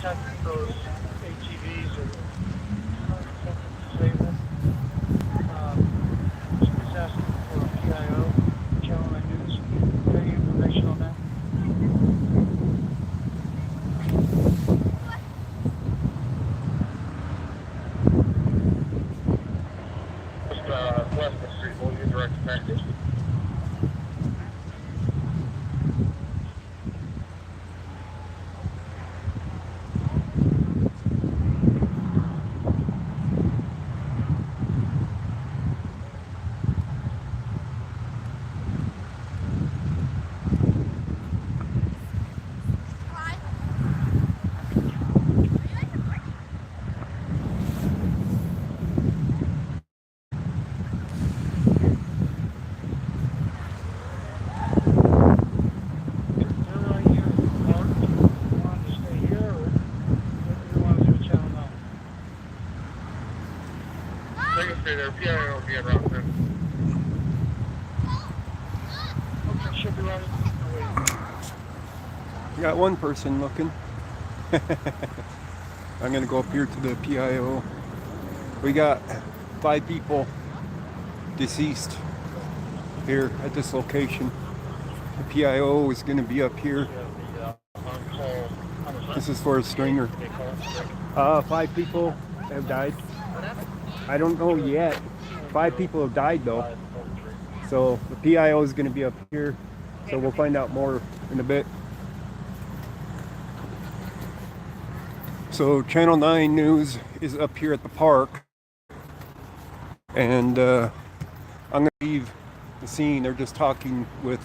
contacted those ATVs or Sable. Somebody's asking for a PIO, Channel 9 News. Any information on that? Just west of Sable, you direct connected. They can stay there. PIO will be around soon. Okay, should be running. Got one person looking. I'm gonna go up here to the PIO. We got 5 people deceased here at this location. The PIO is gonna be up here. This is for a stringer. 5 people have died. I don't know yet. 5 people have died though. So the PIO is gonna be up here. So we'll find out more in a bit. So Channel 9 News is up here at the park, and I'm gonna leave the scene. They're just talking with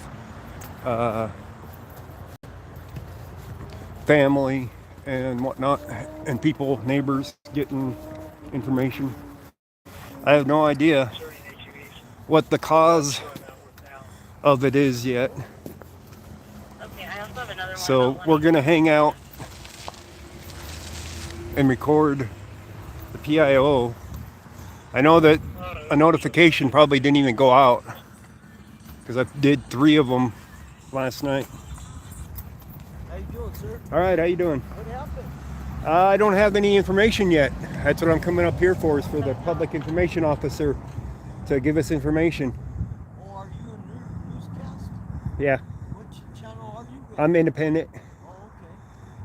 family and whatnot, and people, neighbors, getting information. I have no idea what the cause of it is yet. So we're gonna hang out and record the PIO. I know that a notification probably didn't even go out because I did 3 of them last night. How you doing, sir? All right, how you doing? What happened? I don't have any information yet. That's what I'm coming up here for, is for the public information officer to give us information. Oh, are you a newscast? Yeah, What channel are you with? I'm independent. Oh, okay.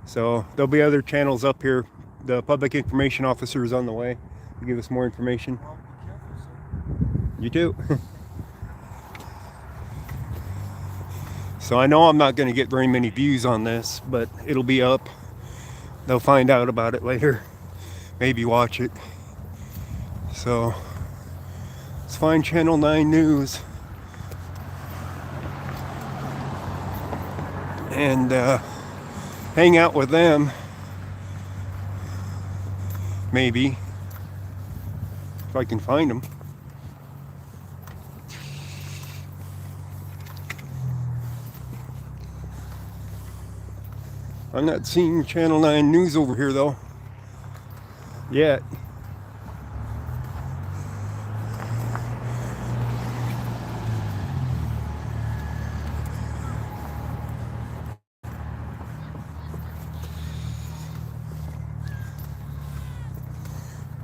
So there'll be other channels up here. The public information officer is on the way to give us more information. Well, be careful, sir. You too. So I know I'm not going to get very many views on this, but it'll be up. They'll find out about it later. Maybe watch it. So let's find Channel 9 News and hang out with them. Maybe, if I can find them. I'm not seeing Channel 9 News over here though, yet.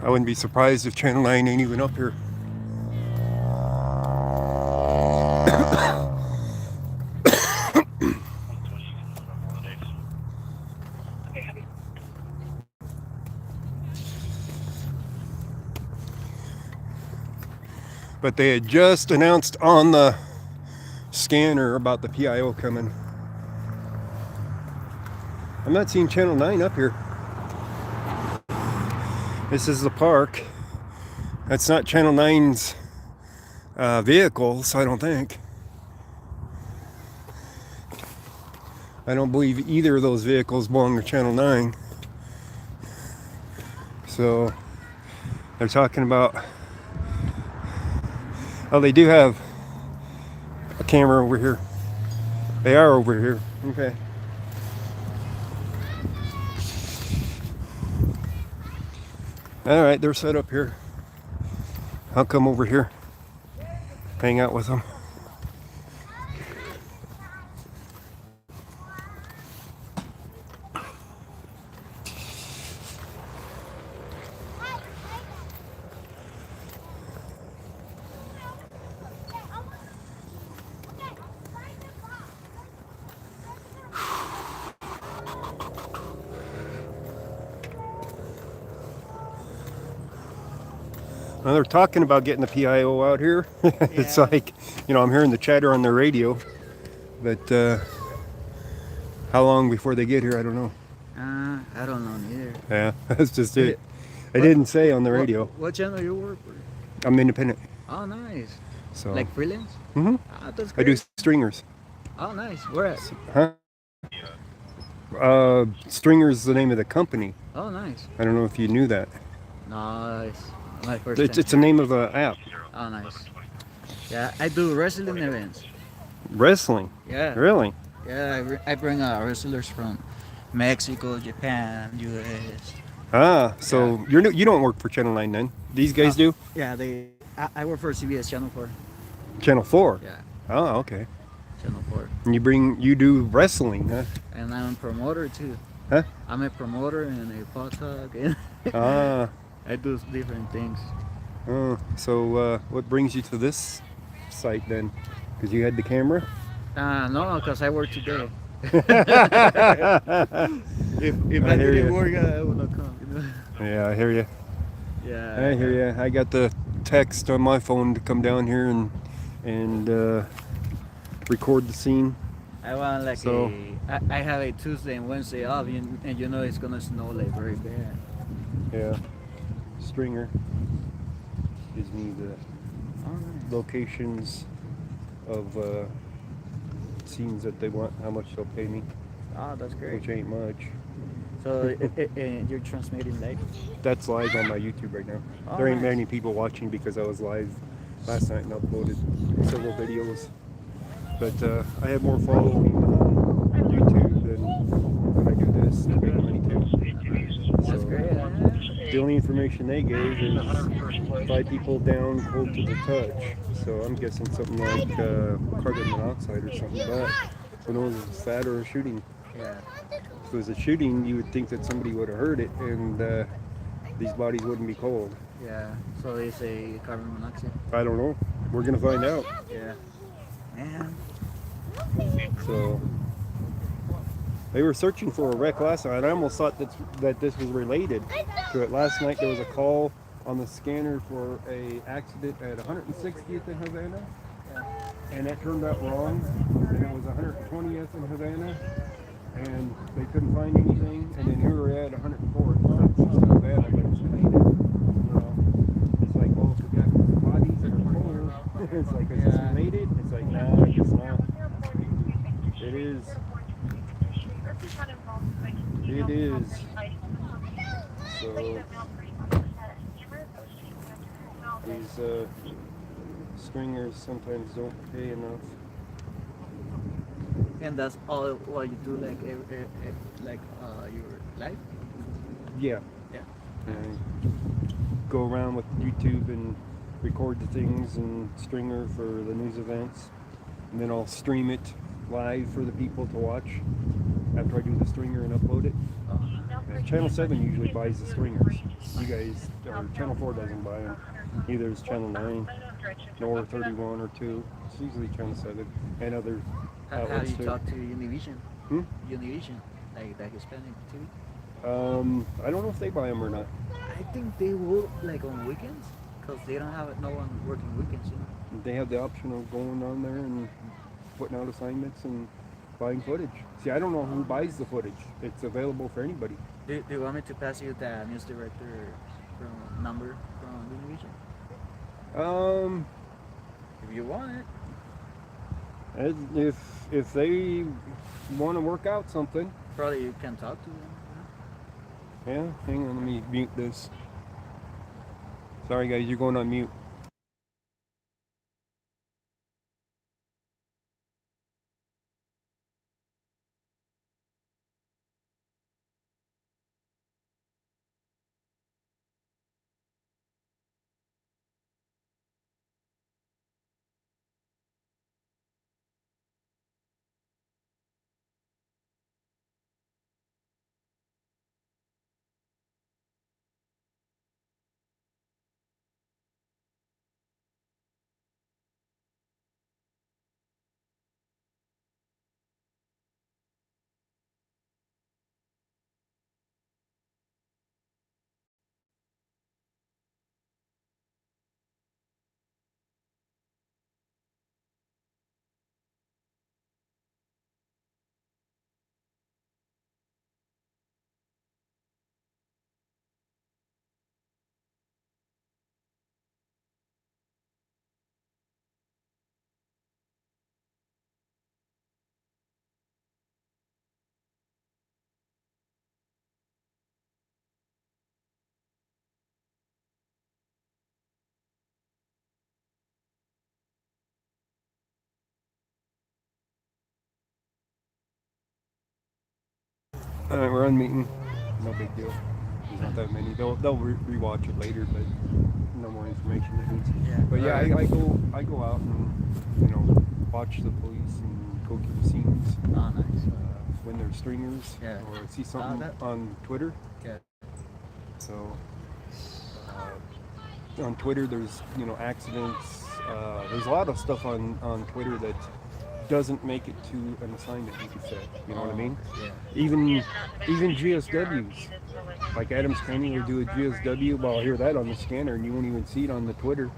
I wouldn't be surprised if Channel 9 ain't even up here. But they had just announced on the scanner about the PIO coming. I'm not seeing Channel 9 up here. This is the park. That's not Channel 9's vehicles, I don't think. I don't believe either of those vehicles belong to Channel 9. So they're talking about, oh, they do have a camera over here. They are over here. Okay. All right, they're set up here. I'll come over here, hang out with them. Well, they're talking about getting the PIO out here. It's Yeah. like, I'm hearing the chatter on the radio, but how long before they get here, I don't know. I don't know neither. Yeah, that's just it. They What, didn't say on the radio. what channel you work for? I'm independent, Oh, nice. so Like freelance? hmm Ah, that's I do great. stringers. Oh, nice. Where at? Huh? Stringers is the name of the company. Oh, nice. I don't know if you knew that. Nice. My first It's, time. it's the name of an app. Oh, nice. Yeah, I do wrestling events. Wrestling. Yeah. Really? Yeah, I bring wrestlers from Mexico, Japan, US. Ah, Yeah. so you don't work for Channel 9 then? These guys Uh, do? yeah, I work for CBS Channel 4. Channel 4? Yeah, Oh, okay. Channel 4. And you do wrestling, huh? And I'm a promoter too. Huh? I'm a promoter and a photog, and Ah, I do different things. so what brings you to this site then? Because you had the camera? No, because I work today. I If I hear didn't you. work, I would not come. Yeah, I hear you. Yeah. I hear you. I got the text on my phone to come down here and record the scene. I want like So- I have a Tuesday and Wednesday off, and you know it's gonna snow like very bad. Yeah. Stringer gives me the Oh, nice. locations of scenes that they want, how much they'll pay me, Oh, that's great. which ain't much. So you're transmitting live? That's live on my YouTube right now. Oh, There ain't nice. many people watching because I was live last night and uploaded several videos. But I have more following on YouTube than when I do this to make money too. That's So, great. the only information they gave is 5 people down, cold to the touch. So I'm guessing something like carbon monoxide or something. But who knows if it's that or a shooting. Yeah. If it was a shooting, you would think that somebody would have heard it and these bodies wouldn't be cold. Yeah. So it's a carbon monoxide. I don't know. We're gonna find out. Yeah. Man. So they were searching for a wreck last night. I almost thought that this was related to it. Last night there was a call on the scanner for a accident at 160th in Havana, and that turned out wrong, and it was 120th in Havana, and they couldn't find anything. And then here we're at 104th. That's in Havana, but it's related. It's like, well, if we got bodies that are cold, it's like, is this Yeah. related? It's like, no, I guess not. It is. It is. So these stringers sometimes don't pay enough. And that's all what you do, like your life. Yeah. Yeah. I go around with YouTube and record the things and stringer for the news events, and then I'll stream it live for the people to watch after I do the stringer and upload it. Channel 7 usually buys the stringers. You guys, or Channel 4 doesn't buy them. Either it's Channel 9 nor 31 or 2. It's usually Channel 7 and other How outlets you too. talk to Univision? Hmm? Univision, like the Hispanic TV. I don't know if they buy them or not. I think they will like on weekends, cause they don't have no one working weekends. They have the option of going on there and putting out assignments and buying footage. See, I don't know who buys the footage. It's available for anybody. Do you want me to pass you the news director from number from Univision? If you want it, If they want to work out something, probably you can talk to them. yeah. Hang on, let me mute this. Sorry, guys, you're going on mute. All right, we're on meeting. No big deal. There's not that many. They'll rewatch it later, but no more information that needs. Yeah. But yeah, Alright. I go out and watch the police and go to the scenes Oh, nice. when they're stringers Yeah. or see something that- on Twitter. Yeah. So on Twitter, there's accidents. There's a lot of stuff on Twitter that doesn't make it to an assignment, you could say. You know what I mean? Yeah. Even GSWs. Like Adam's training will do a GSW. Well, I'll hear that on the scanner, and you won't even see it on the Twitter.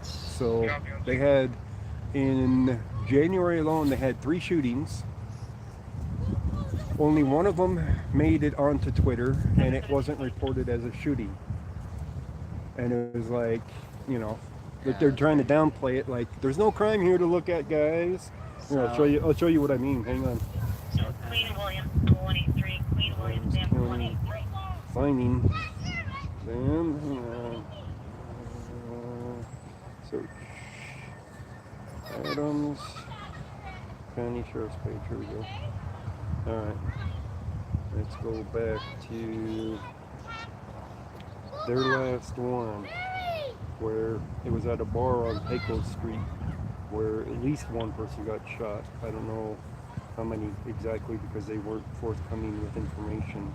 So they had in January alone, they had 3 shootings. Only one of them made it onto Twitter, and it wasn't reported as a shooting. And it was like, that they're trying to downplay it. Like, there's no crime here to look at, guys. Here, I'll show you what I mean. Hang on. Queen William 23, Queen William Sam 23. Finding them. Hang on. Search. Adams. County Sheriff's page. Here we go. Alright. Let's go back to their last one, where it was at a bar on Pecos Street, where at least one person got shot. I don't know how many exactly because they weren't forthcoming with information.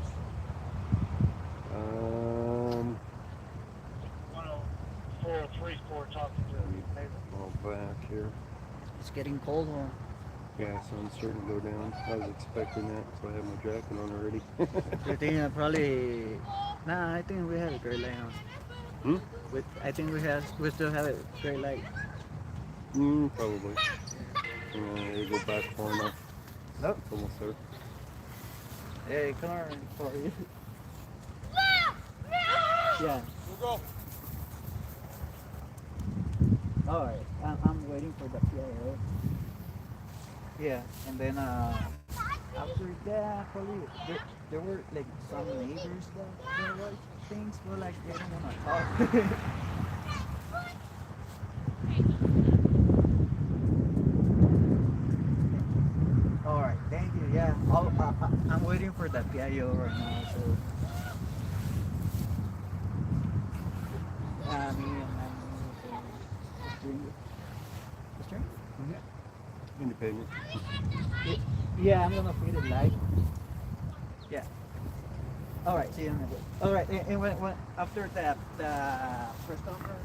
434 talking to the neighbor. All back here. It's getting cold, huh? Yeah, sun's starting to go down. I was expecting that, so I have my jacket on already. You think probably? Nah, I think we have a great light on. I think we still have a great light. Probably. You go back far enough. Nope. It's almost there. Hey, come on for you. Yeah. We'll go. Alright, I'm waiting for the PIO. Yeah, and then after that, probably there were like some neighbors that were things were like they don't want to talk. Alright, thank you. Yeah, I'm waiting for the PIO right now. So, me and my string. Independent. Yeah, I'm gonna feed it live. Yeah. All right. See you in a bit. All right. And when after the press conference.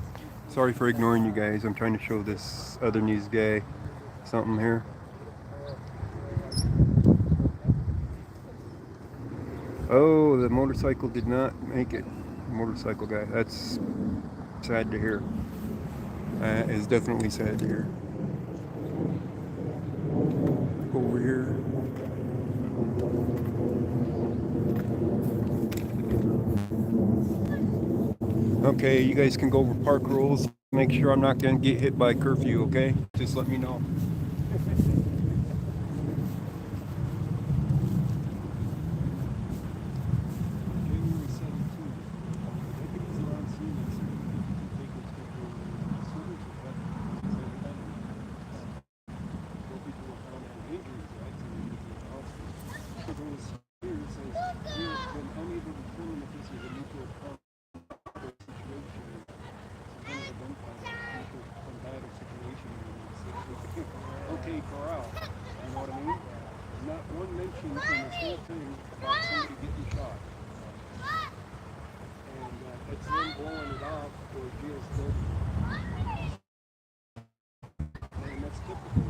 Sorry for ignoring you guys. I'm trying to show this other news guy something here. Oh, the motorcycle did not make it. Motorcycle guy. That's sad to hear. It's definitely sad to hear. Over here. Okay, you guys can go over park rules. Make sure I'm not going to get hit by curfew, okay? Just let me know. Okay, corral. You know what I mean? Not one mention in this whole thing about somebody getting shot. And it's them blowing it off for GSW. And that's typical.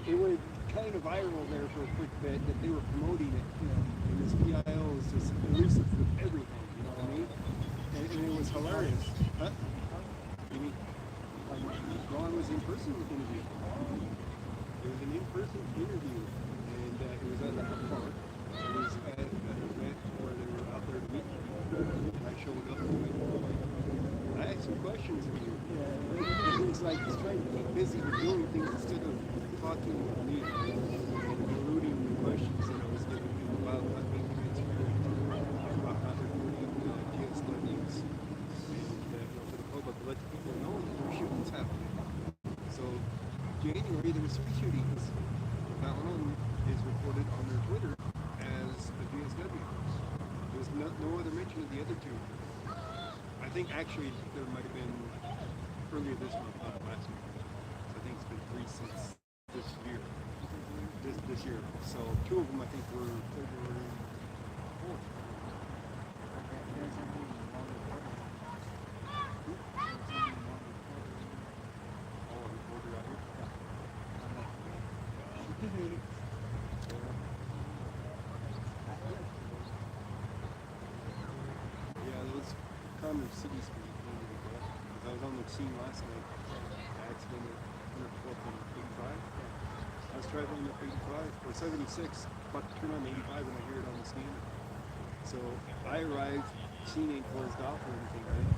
It went kind of viral there for a quick bit that they were promoting it, and this PIO is just elusive with everything, you know what I mean? And it was hilarious. Huh? Ron was in-person interview. It was an in-person interview, and it was at the park. It was at an event where they were out there to meet people, and I showed up and I asked some questions of you. it's like he's trying to keep busy with doing things instead of talking with me and eluding the questions that I was giving him about not being transparent, about how they're doing GS learnings, and for the public, to let the people know that there are shootings happening. So, January there was 3 shootings. Now one of them is reported on their Twitter as a GSW. There's no other mention of the other 2. I think actually there might have been earlier this month, not last week. So I think it's been 3 since this year. This year. So 2 of them I think were February 4th. There's only one reporter. Oh, a reporter out here. Yeah, those Commerce City Street because I was on the scene last night. Accident at 112th and 85. I was traveling up 85 or 76, about to turn on 85 when I hear it on the scanner. So I arrived, scene ain't closed off or anything, right?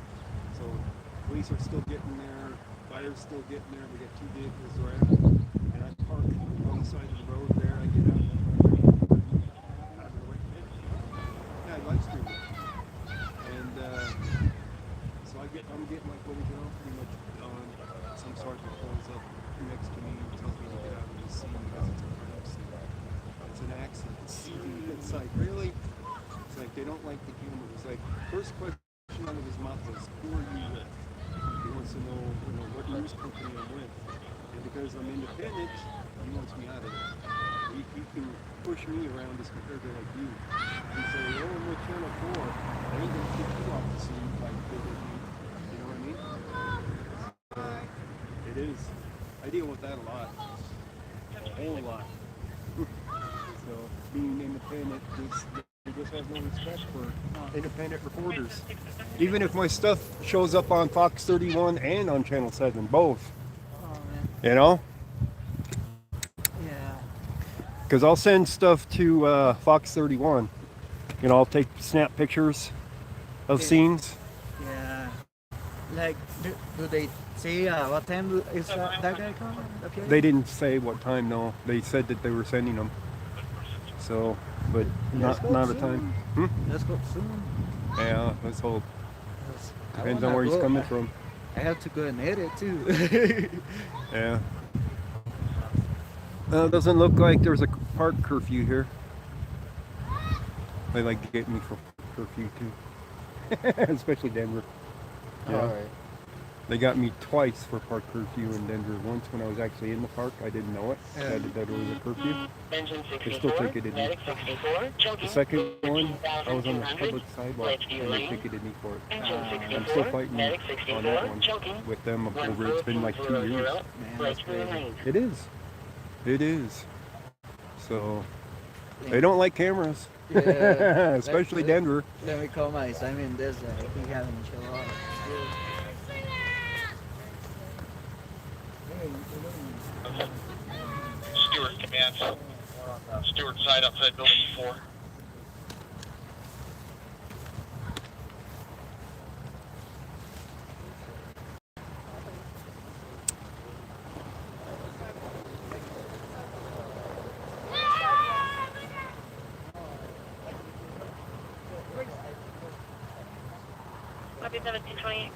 So police are still getting there, fire's still getting there. We got 2 vehicles around, and I park on the side of the road there. I get out. I don't know what it is. Yeah, I live streamed it, and so I'm getting my footage on pretty much done. Some sergeant pulls up next to me and tells me to get out of the scene because it's a crime scene. It's an accident. It's like, really? It's like they don't like the camera. It's like, first question out of his mouth was, who are you with? He wants to know, what news company I'm with. And because I'm independent, he wants me out of there. He can push me around as compared to like you. He say, oh, I'm with Channel 4. I ain't gonna kick you off the scene like they did me. You know what I mean? It is. I deal with that a lot. A whole lot. So being independent, they just have no respect for independent reporters. Even if my stuff shows up on Fox 31 and on Channel 7, both. Oh man. You know? Yeah. Because I'll send stuff to Fox 31. I'll take snap pictures of scenes. Yeah. Like, do they say what time is that guy coming? Okay. They didn't say what time, no. They said that they were sending them. So, but Let's go not a soon. time. Let's go soon. Yeah, let's hope. 'Cause I Depends wanna on where he's go. coming from. I have to go and edit too. Yeah. Doesn't look like there's a park curfew here. They like to get me for curfew too. Especially Denver. Yeah. Alright. They got me twice for park curfew in Denver. Once when I was actually in the park, I didn't know it. That it was a curfew. Engine They still 64, ticketed me. medic 64, choking, The second one, I was on the 15,200, public sidewalk rescue and they lane. ticketed me for it. Engine I'm 64, still fighting medic on 64, that one choking, with them over. It's been like 2 years. Man, that's rescue crazy. lane. It is. It is. So they don't like cameras, Yeah. especially Denver. Let me call my Simon this he having chill out. Stewart command. Stewart side outside building 4. Copy 1728.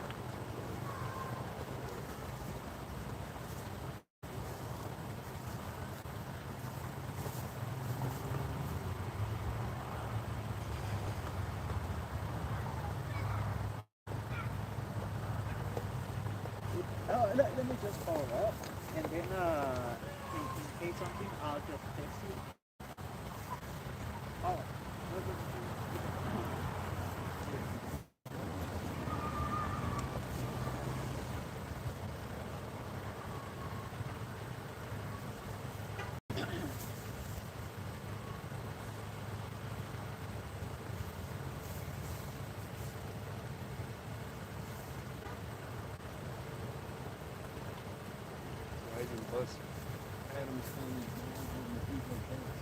Let me just follow up, and then in case something, I'll just text you. Oh. Riding bus. Adams County is now in the people bus.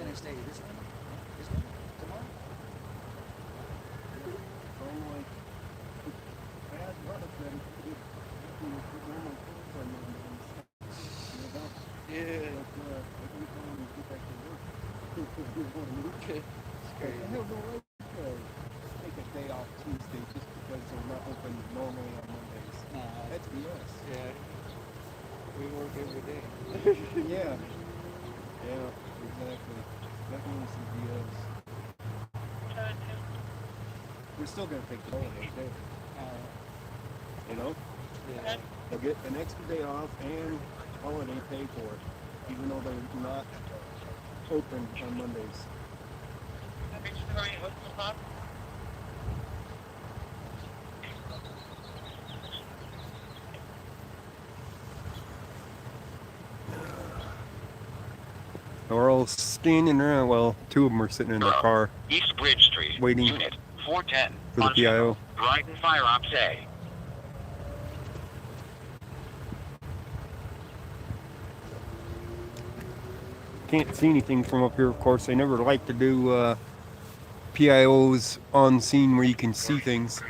interstate? This one? This one? Tomorrow? Yeah. Okay. I have no right to take a day off Tuesday just because they're not open normally on Mondays. Nah, That's BS. yeah. We work every day. Yeah. Yeah, exactly. Definitely some BS. We're still gonna take the holiday day. You know? Yeah. They'll get an extra day off and holiday pay for it, even though they're not open on Mondays. We're all standing around. Well, two of them are sitting in their car East Bridge Street, waiting Unit 410. for the PIO. Right and fire ops A. Can't see anything from up here, of course. They never like to do PIOs on scene where you can see things.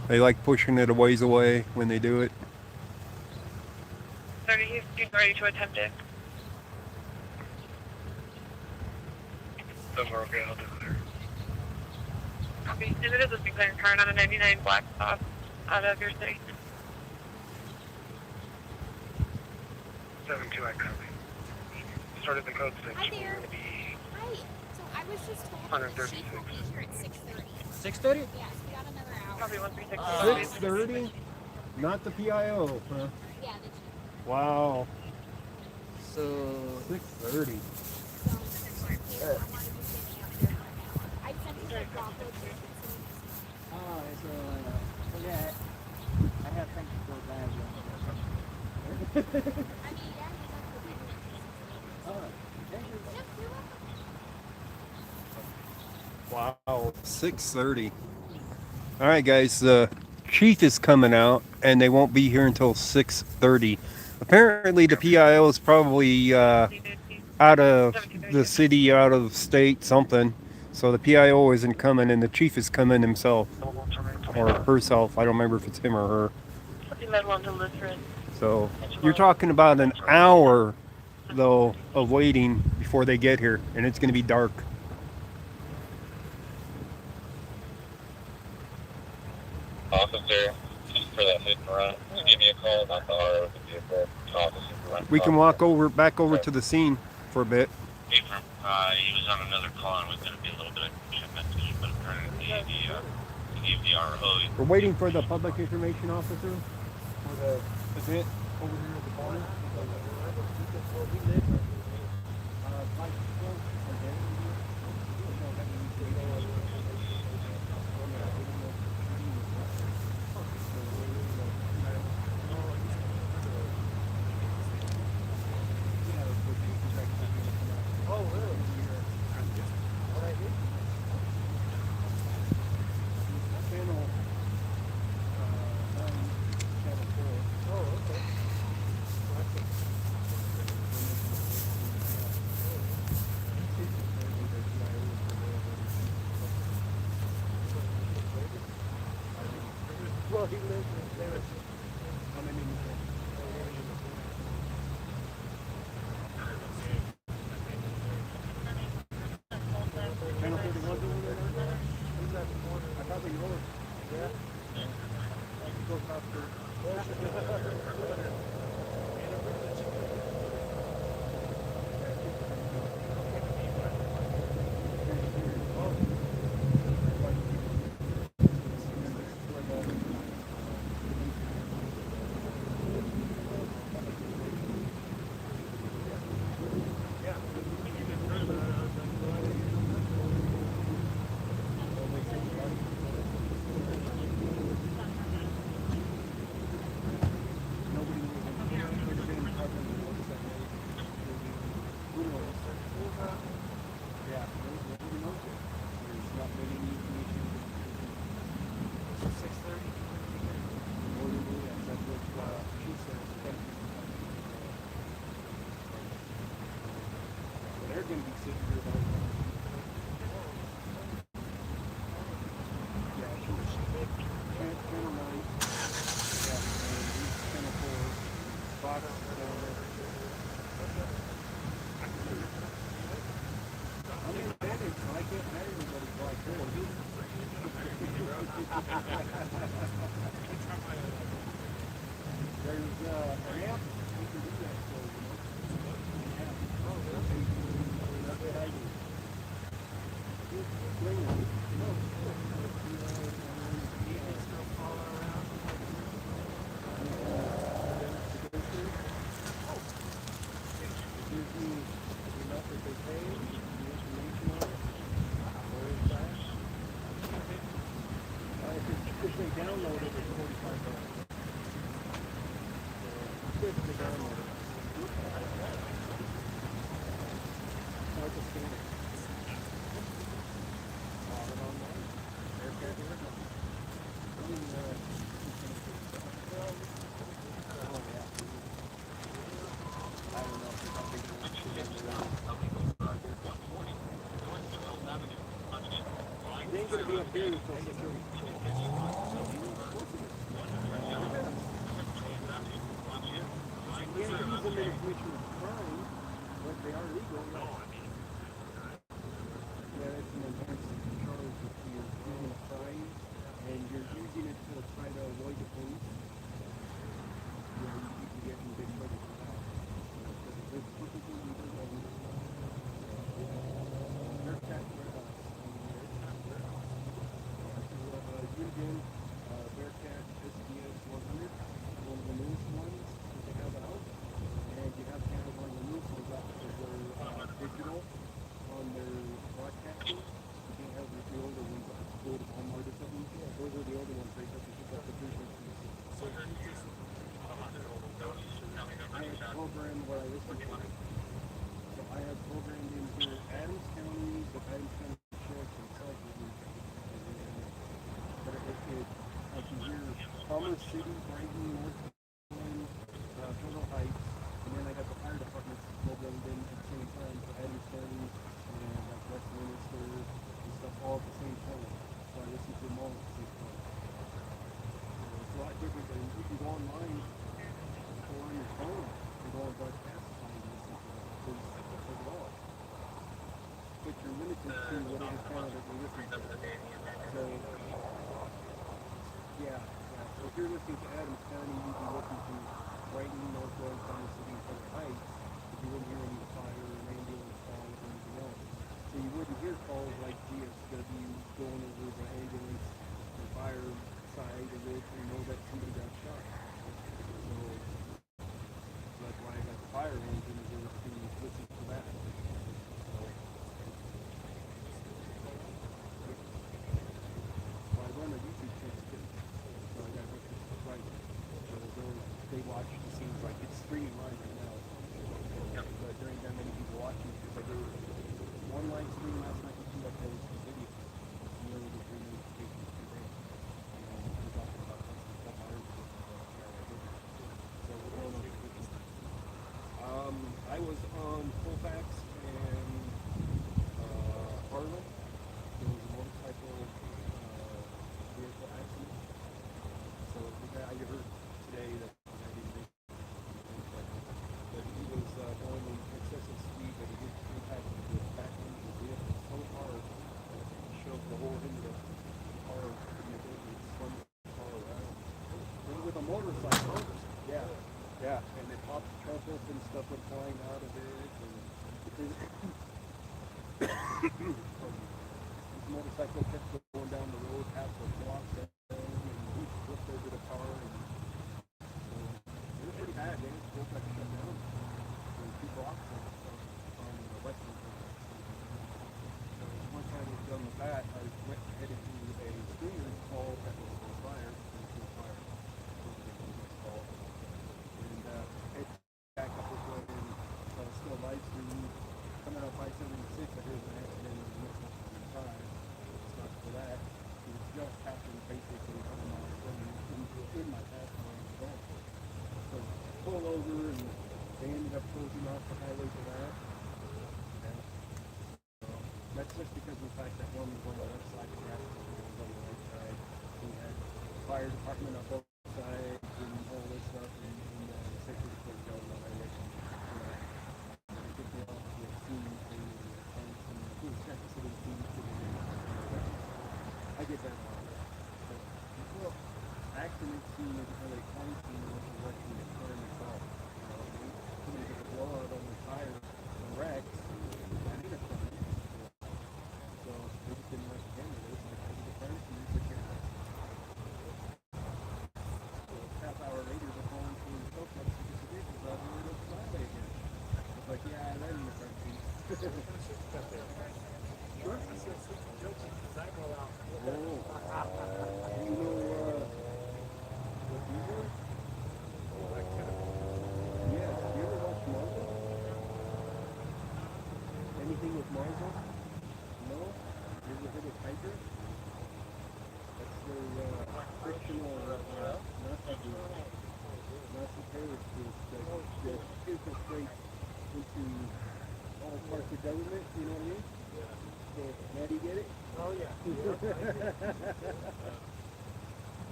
They like pushing it a ways away when they do it. 30, he's ready to attempt it. Those are okay, I'll do it there. Copy. If it is a declared car on a 99 black stop out of your city. 7-2, I copy. Started the code 6. Hi there. We're gonna be Hi. So I was just told that the 136. sheep will be here at 6:30. 6:30? Yes, we got another hour. Copy 136. 6:30? Not the PIO, huh? Yeah, the sheep. Wow. So 6:30. So I wanted to be sitting out there for an hour. I sent you the block location so you can see. oh, so yeah, I have things to go back. I mean, yeah, you have to be All right, thank you. Yep, you're welcome. Wow. 6:30. All right, guys. The chief is coming out, and they won't be here until 6:30. Apparently, the PIO is probably out of the city, out of state, something. So the PIO isn't coming, and the chief is coming himself or herself. I don't remember if it's him or her. So you're talking about an hour, though, of waiting before they get here, and it's going to be dark. Officer, for that hit and run, just give me a call, not the RO, the vehicle, officer. We can walk back over to the scene for a bit. He was on another call and was going to be a little bit of shipment, but apparently he gave the RO. We're waiting for the public information officer for the event over here at the corner. Well, he lives there. Channel 31 doing that? Who's that? I thought they were. Yeah. Go gonna be sitting here about. Yeah, she was 10 or 9. Yeah, and he's 10 or 4. Fox down there. I'm independent, so I can't marry anybody till I can. There's an app you can do that for, you know. An app. That's what I do. Bring it. Gives me enough that they pay, the information on it, where it's at. If they download it, it's $45. If they download it. Hard to scan it. Bought it online. They're carrying it. Oh, yeah. I don't know how big it is. They ain't gonna be up here until 6:30. You can't use them in a connection with crime, but they are legal. Yeah, that's an enhanced charge if you're using a crime and you're using it to try to avoid the police. Yeah, you can get in big trouble for that. It's perfectly legal. Bearcat warehouse. Union Bearcat SDS 100, one of the newest ones that they have out. And you have to have one of the newest ones out because they're digital on their broadcasting. You can't have the older ones that go to Walmart or something. Those are the older ones right there. You got the frequencies. I have programmed what I listen to. So I have programmed in here Adams County, the Adams County Sheriff's and Self-Review. But I can hear Commerce City, Brighton, North Carolina, Federal Heights, and then I got the fire departments programmed in at the same time for Adams County and like Westminster and stuff all at the same time. So I listen to them all at the same time. So it's a lot different than you can go online or on your phone and go on broadcast and listen to them. Because of all. But you're limited to whatever channel that you're listening to. So yeah. So if you're listening to Adams County, you'd be listening to Brighton, Northwest, Commerce City, and Federal Heights. If you wouldn't hear any fire or ambulance calls or anything else. So you wouldn't hear calls like GSW going over the ambulance or fire side of it and know that somebody got shot. So that's why I got the fire engine to listen to that. So I run a YouTube channel too. So I got to right. So they watch, it seems like it's streaming live right now. But there ain't that many people watching because I did one live stream last night with 2 uploads to video. And there was 3 notifications today. And we talked about this in a couple hours ago. So we're going on vacation. I was on Colfax and Harlan. There was a motorcycle vehicle accident. So the guy I heard today that I didn't make but he was going in excessive speed, but he did impact the back end of the vehicle so hard that he shoved the whole end of the car in the building and spun the car around. It was with a motorcycle. Yeah. Yeah. And it popped the trunk open, stuff went flying out of it. And this motorcycle kept going down the road, half the block down, and he flipped over the car. And so it was pretty bad, man. It was like shut down. So 2 blocks on the western side. So once I was done with that, I went headed to a screener's call that was on fire. And it back up this way and still live streaming. Coming up I-76, I heard an accident in the middle of the 5. It's not for that. It was just happened basically coming on in my path where I was going. So pull over and they ended up closing off the highway for that. Yeah. That's just because of the fact that one was on the left side, the rest was on the right side. We had fire department on both sides and all this stuff, and the safety was going on my way. I think they all were seen things and who was trying to sit in teams to the I get that a lot. So, well, accident scene is really crime scene with the wreck and the car itself. You know what I mean? Somebody gets a blowout on the tire and wrecks, and it's fine. So they just didn't like the candidates, like the fire scene, but yeah. So half hour later, they're calling for the tow trucks to get the vehicles out and we're going to Friday again. It's like, yeah, I read in the front seat. Sure. Oh, you know, what you do? Yes, you ever watch Marvel? Anything with Marvel? No? You ever heard of Tiger? That's their fictional, not the terrorist group that infiltrates into all parts of government, you know what I mean? So, now do you get it? Oh, yeah.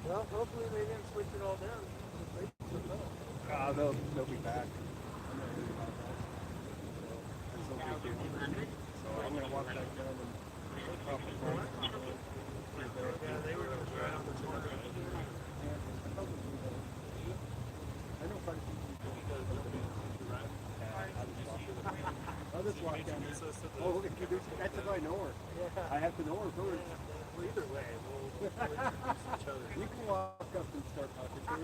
Well, hopefully they didn't switch it all down. They'll be back. I'm not worried about that. So, that's no big deal. So I'm gonna walk back down and off the phone. Yeah, they were just right on the corner. I know quite a few people. I'll just walk down. Oh, look at you. That's if I know her. I have to know her first. Well, either way, we'll introduce each other. You can walk up and start talking to her.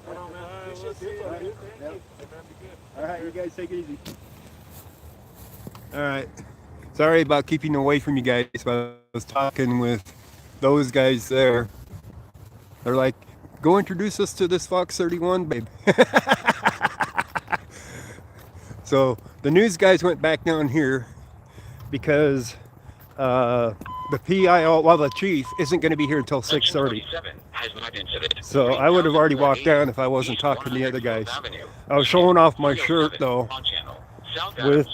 Well, man, we'll see you, dude. Thank you. All right, you guys take it easy. All right. Sorry about keeping away from you guys, but I was talking with those guys there. They're like, go introduce us to this Fox 31, babe. So the news guys went back down here because the PIO, well, the chief isn't going to be here until 6:30. So I would have already walked down if I wasn't talking to the other guys. I was showing off my shirt though with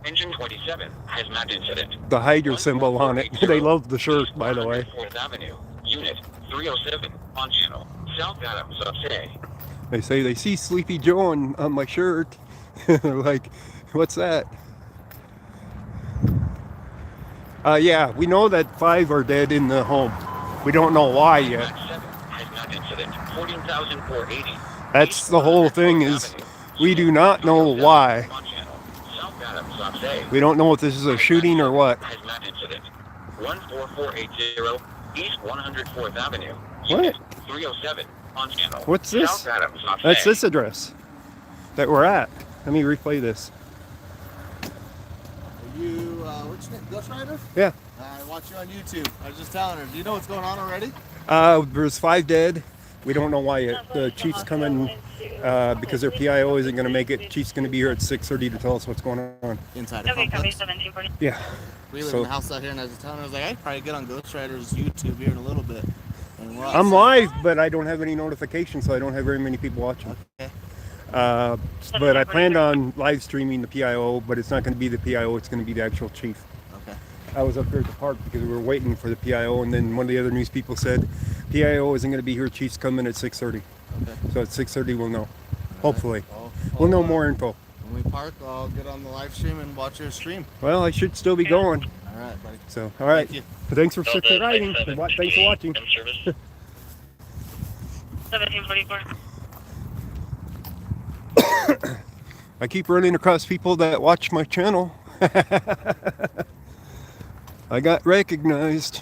Engine 27 has mapped incident. the Hydra symbol on it. They love the shirt, by the way. 4th Avenue, Unit 307 on channel South Adams of today. They say they see Sleepy Joe on my shirt. They're like, what's that? Yeah, we know that 5 are dead in the home. We don't know why yet. That's the whole thing is we do not know why. We don't know if this is a shooting or what. 14480 East 104th Avenue. What? 307 on channel. What's this? South Adams of That's today. this address that we're at. Let me replay this. Are you, what's your name? Ghost Rider? Yeah. I watch you on YouTube. I was just telling her. Do you know what's going on already? There's 5 dead. We don't know why yet. The chief's coming because their PIO isn't going to make it. Chief's going to be here at 6:30 to tell us what's going on. Inside a complex. Yeah. We live So- in a house out here, and I was telling her, I was like, I'd probably get on Ghost Rider's YouTube here in a little bit. And we're I'm outside. live, but I don't have any notifications, so I don't have very many people watching. Okay. But I planned on live streaming the PIO, but it's not going to be the PIO. It's going to be the actual chief. Okay. I was up here at the park because we were waiting for the PIO, and then one of the other news people said PIO isn't going to be here. Chief's coming at 6:30. Okay. So at 6:30 we'll know. Hopefully, I'll we'll know more info. When we park, I'll get on the live stream and watch your stream. Well, I should still be going. All right, buddy. So, all right. Thank you. Thanks for subscribing. Thanks for watching. 1744. I keep running across people that watch my channel. I got recognized.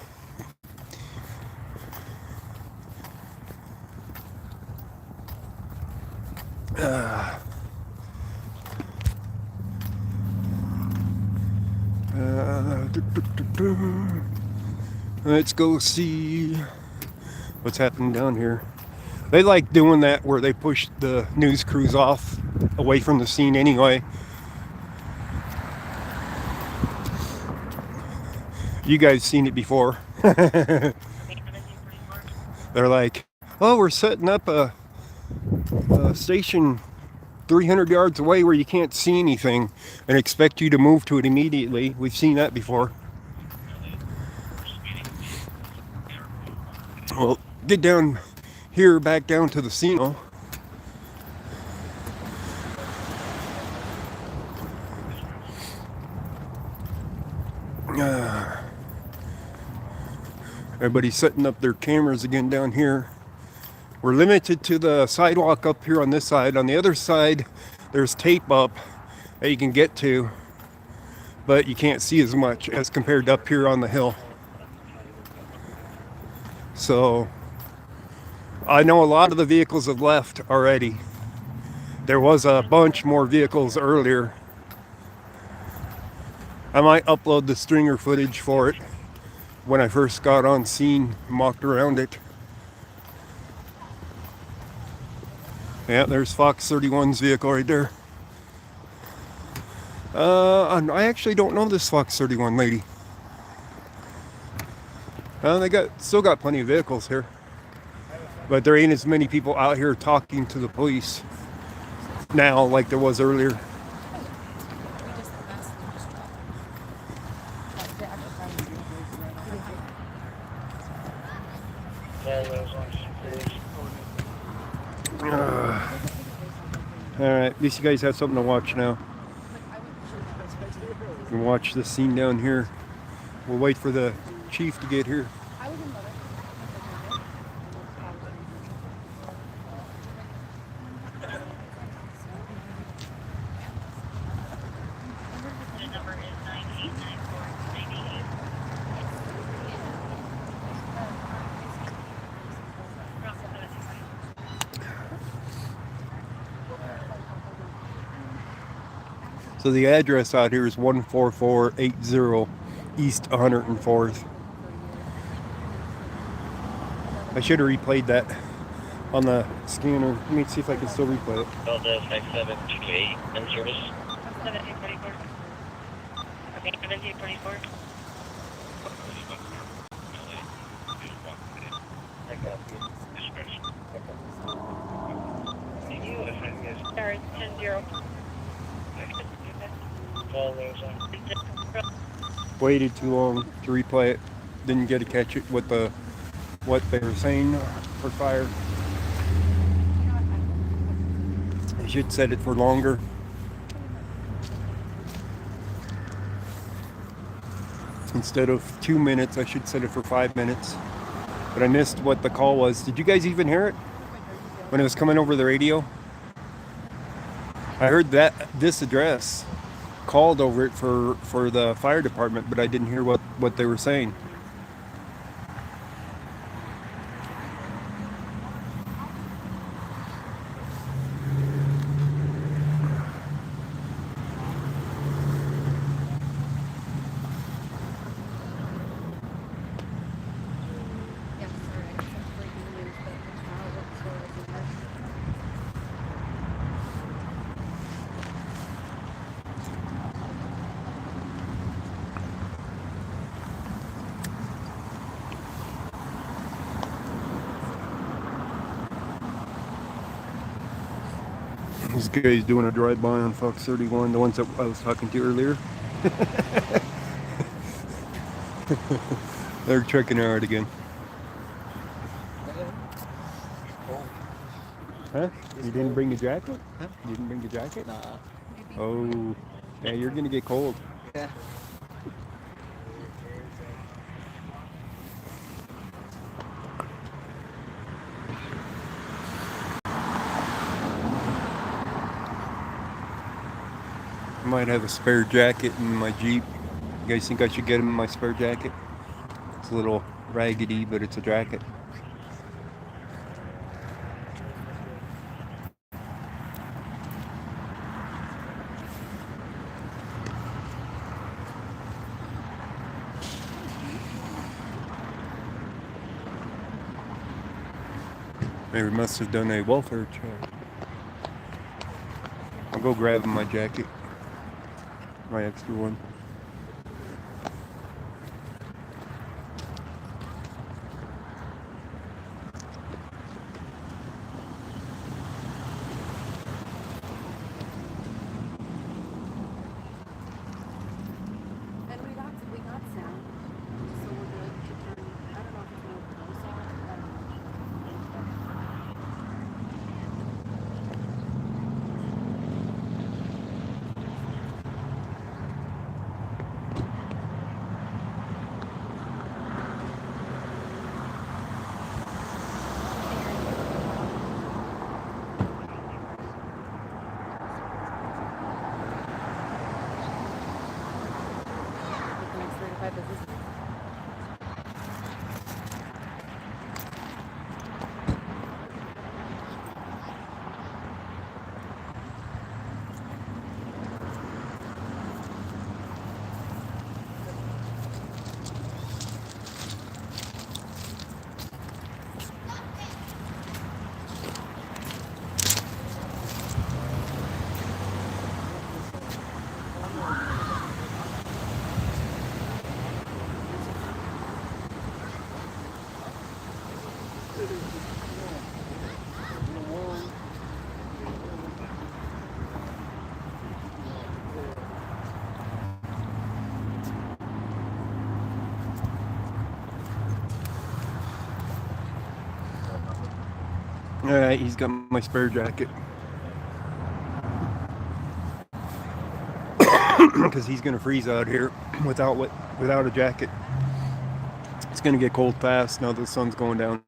Let's go see what's happening down here. They like doing that where they push the news crews off away from the scene anyway. You guys seen it before. They're like, oh, we're setting up a station 300 yards away where you can't see anything and expect you to move to it immediately. We've seen that before. Well, get down here, back down to the casino. Everybody's setting up their cameras again down here. We're limited to the sidewalk up here on this side. On the other side, there's tape up that you can get to, but you can't see as much as compared to up here on the hill. So I know a lot of the vehicles have left already. There was a bunch more vehicles earlier. I might upload the stringer footage for it when I first got on scene and walked around it. Yeah, there's Fox 31's vehicle right there. I actually don't know this Fox 31 lady. They still got plenty of vehicles here, but there ain't as many people out here talking to the police now like there was earlier. Alright, at least you guys have something to watch now. You can watch the scene down here. We'll wait for the chief to get here. So the address out here is 14480 East 104th. I should have replayed that on the scanner. Let me see if I can still replay it. Delta 5728 in service. 1744. Okay, 1744. Sorry, 10-0. Waited too long to replay it. Didn't get to catch it with what they were saying for fire. I should set it for longer. Instead of 2 minutes, I should set it for 5 minutes. But I missed what the call was. Did you guys even hear it when it was coming over the radio? I heard that this address called over it for the fire department, but I didn't hear what they were saying. This guy's doing a drive-by on Fox 31, the ones that I was talking to earlier. They're checking it out again. Huh? You didn't bring a jacket? Huh? You didn't bring a jacket? Nah. Oh, yeah, you're gonna get cold. Yeah. I might have a spare jacket in my Jeep. You guys think I should get him my spare jacket? It's a little raggedy, but it's a jacket. They must have done a welfare check. I'll go grab my jacket. My extra one. Alright, he's got my spare jacket. Because he's gonna freeze out here without a jacket. It's gonna get cold fast now that the sun's going down.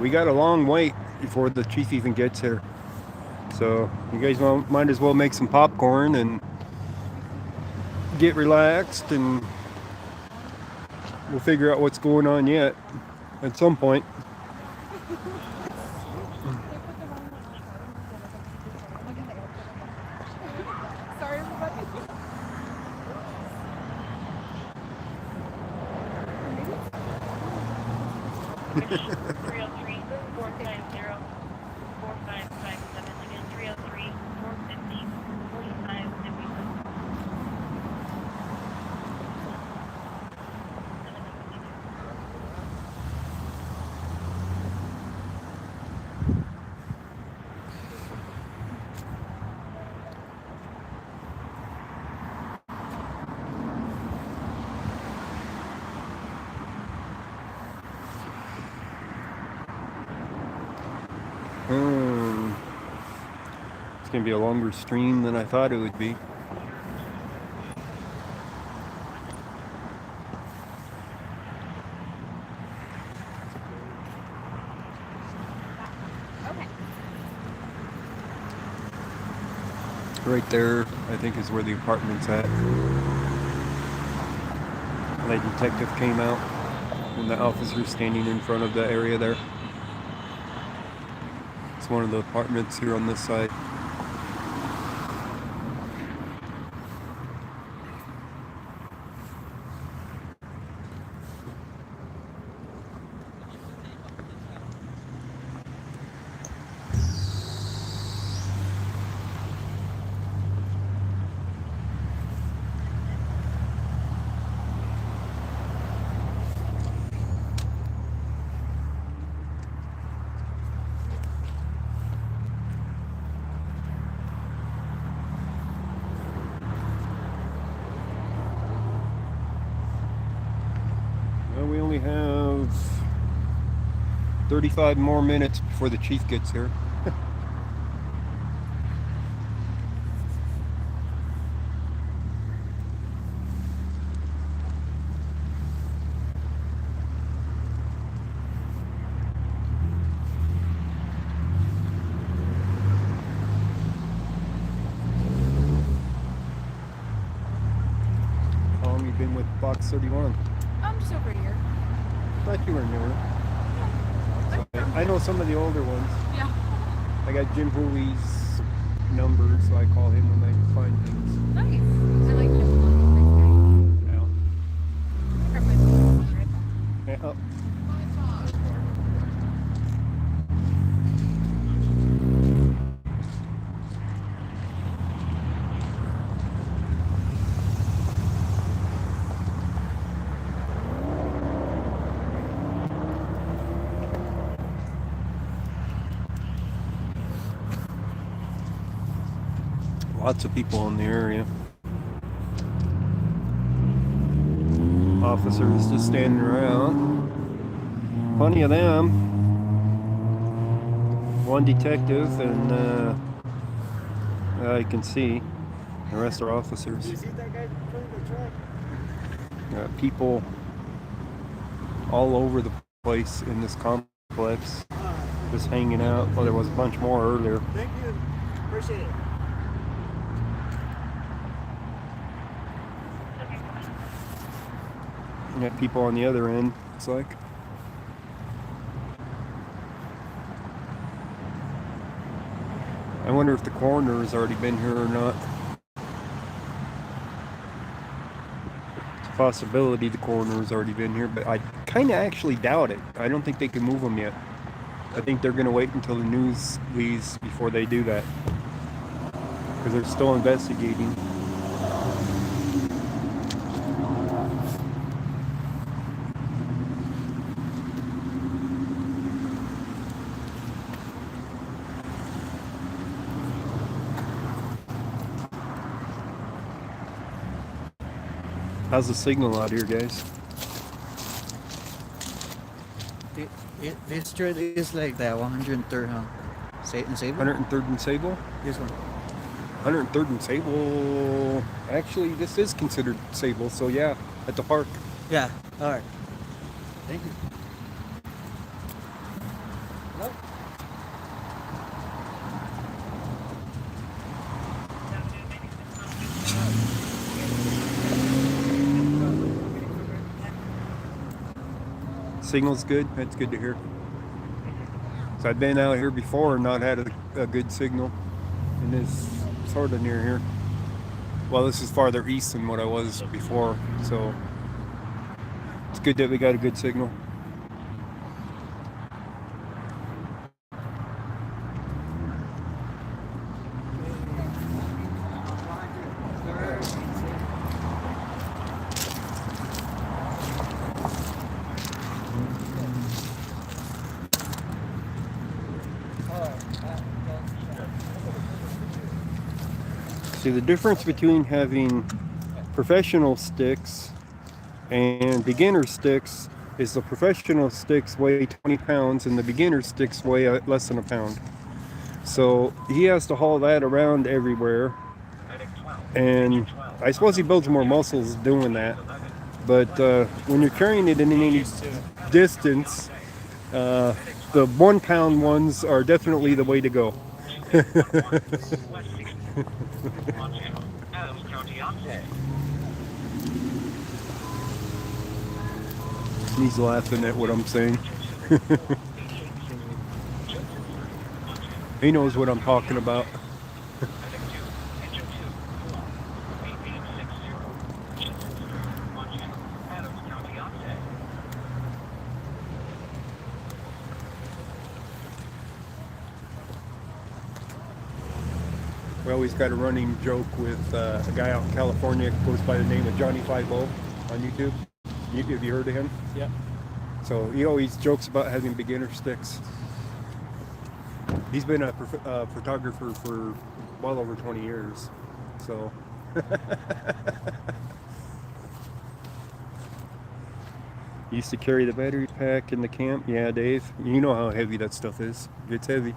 We got a long wait before the chief even gets here. So you guys might as well make some popcorn and get relaxed, and we'll figure out what's going on yet at some point. Sorry, everybody. Three oh three 490 4557. Again, 303 450 4557. It's gonna be a longer stream than I thought it would be. Okay. Right there, I think, is where the apartment's at. The detective came out, and the officer's standing in front of the area there. It's one of the apartments here on this side. Well, we only have 35 more minutes before the chief gets here. How long have you been with Box 31? Just over here. Thought you were newer. I know some of the older ones. Yeah. I got Jim Hooley's number, so I call him when I find things. Nice. I like him. Nice guy. Yeah. Lots of people in the area. Officers just standing around. Plenty of them. One detective, and you can see the rest are officers. You see that guy pulling the truck? People all over the place in this complex, just hanging out. Well, there was a bunch more earlier. Thank you. Appreciate it. You got people on the other end, it's like. I wonder if the coroner has already been here or not. It's a possibility the coroner has already been here, but I kind of actually doubt it. I don't think they can move him yet. I think they're going to wait until the news leaves before they do that. Because they're still investigating. How's the signal out here, guys? This street is like the 103rd, huh? In Sable? 103rd and Sable? This one. 103rd and Sable. Actually, this is considered Sable, so yeah, at the park. Yeah. All right. Thank you. Hello? Signal's good. That's good to hear. So I've been out here before and not had a good signal, and it's sort of near here. Well, this is farther east than what I was before, so it's good that we got a good signal. See, the difference between having professional sticks and beginner sticks is the professional sticks weigh 20 pounds and the beginner sticks weigh less than a pound. So he has to haul that around everywhere, and I suppose he builds more muscles doing that. But when you're carrying it in any distance, the 1 pound ones are definitely the way to go. He's laughing at what I'm saying. He knows what I'm talking about. We always got a running joke with a guy out in California who goes by the name of Johnny 50 on YouTube. Have you heard of him? Yeah. So he always jokes about having beginner sticks. He's been a photographer for well over 20 years. So used to carry the battery pack in the camp. Yeah, Dave, you know how heavy that stuff is. It's heavy.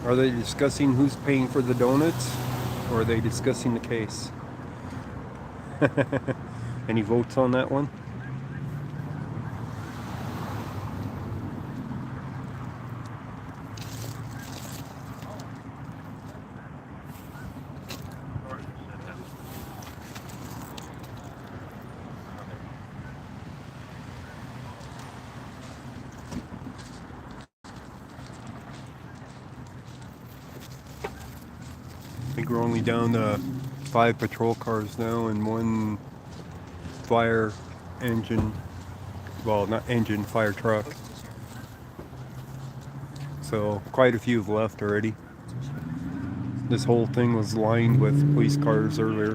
Are they discussing who's paying for the donuts, or are they discussing the case? Any votes on that one? I think we're only down to 5 patrol cars now and 1 fire engine, well, not engine, fire truck. So quite a few have left already. This whole thing was lined with police cars earlier.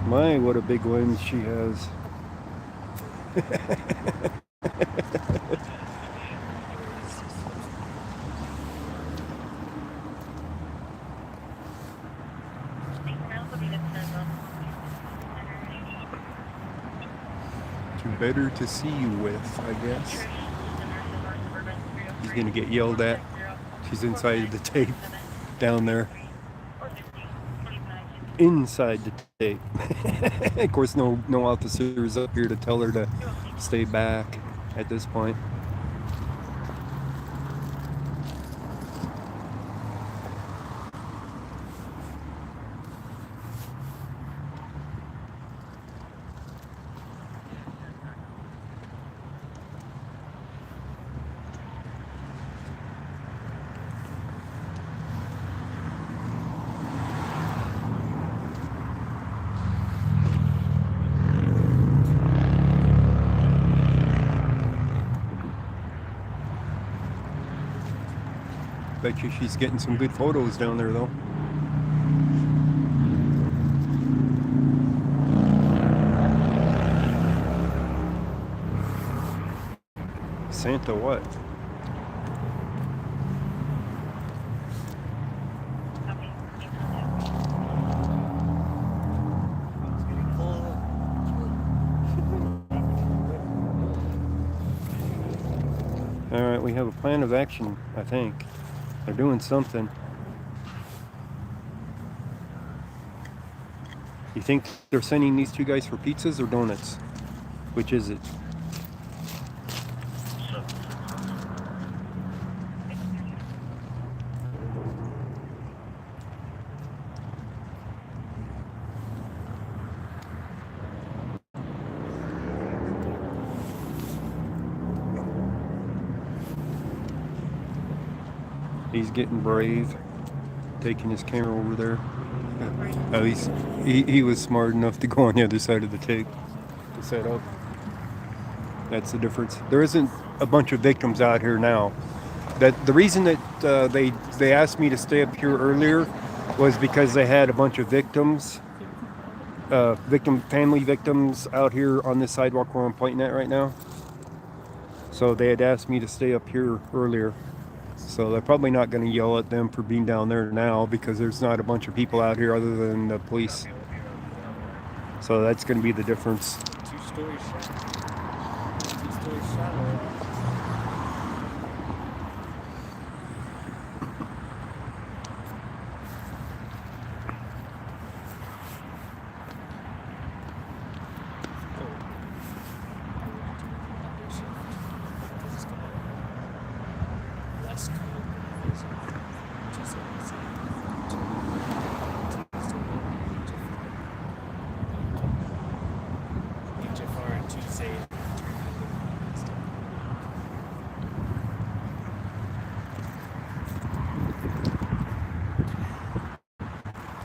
My, what a big lens she has. Better to see you with, I guess. He's gonna get yelled at. She's inside the tape down there. Inside the tape. Of course, no officers up here to tell her to stay back at this point. Bet you she's getting some good photos down there, though. Santa what? Alright, we have a plan of action, I think. They're doing something. You think they're sending these two guys for pizzas or donuts? Which is it? He's getting brave, taking his camera over there. At least he was smart enough to go on the other side of the tape to set up. That's the difference. There isn't a bunch of victims out here now. That the reason that they asked me to stay up here earlier was because they had a bunch of victims, family victims out here on this sidewalk where I'm pointing at right now. So they had asked me to stay up here earlier. So they're probably not going to yell at them for being down there now because there's not a bunch of people out here other than the police. So that's going to be the difference. Two-story shadow.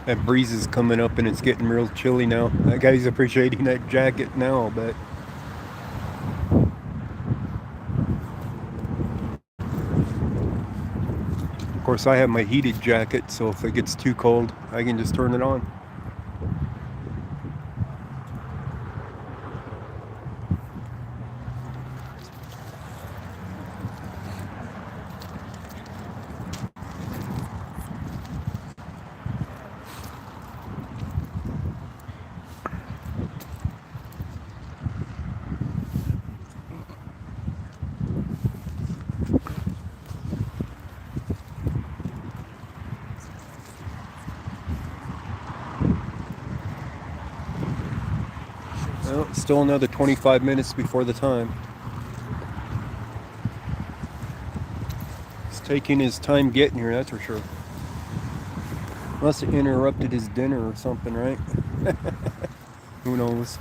That breeze is coming up and it's getting real chilly now. That guy's appreciating that jacket now, but of course I have my heated jacket, so if it gets too cold, I can just turn it on. Well, still another 25 minutes before the time. He's taking his time getting here, that's for sure. Must have interrupted his dinner or something, right? Who knows?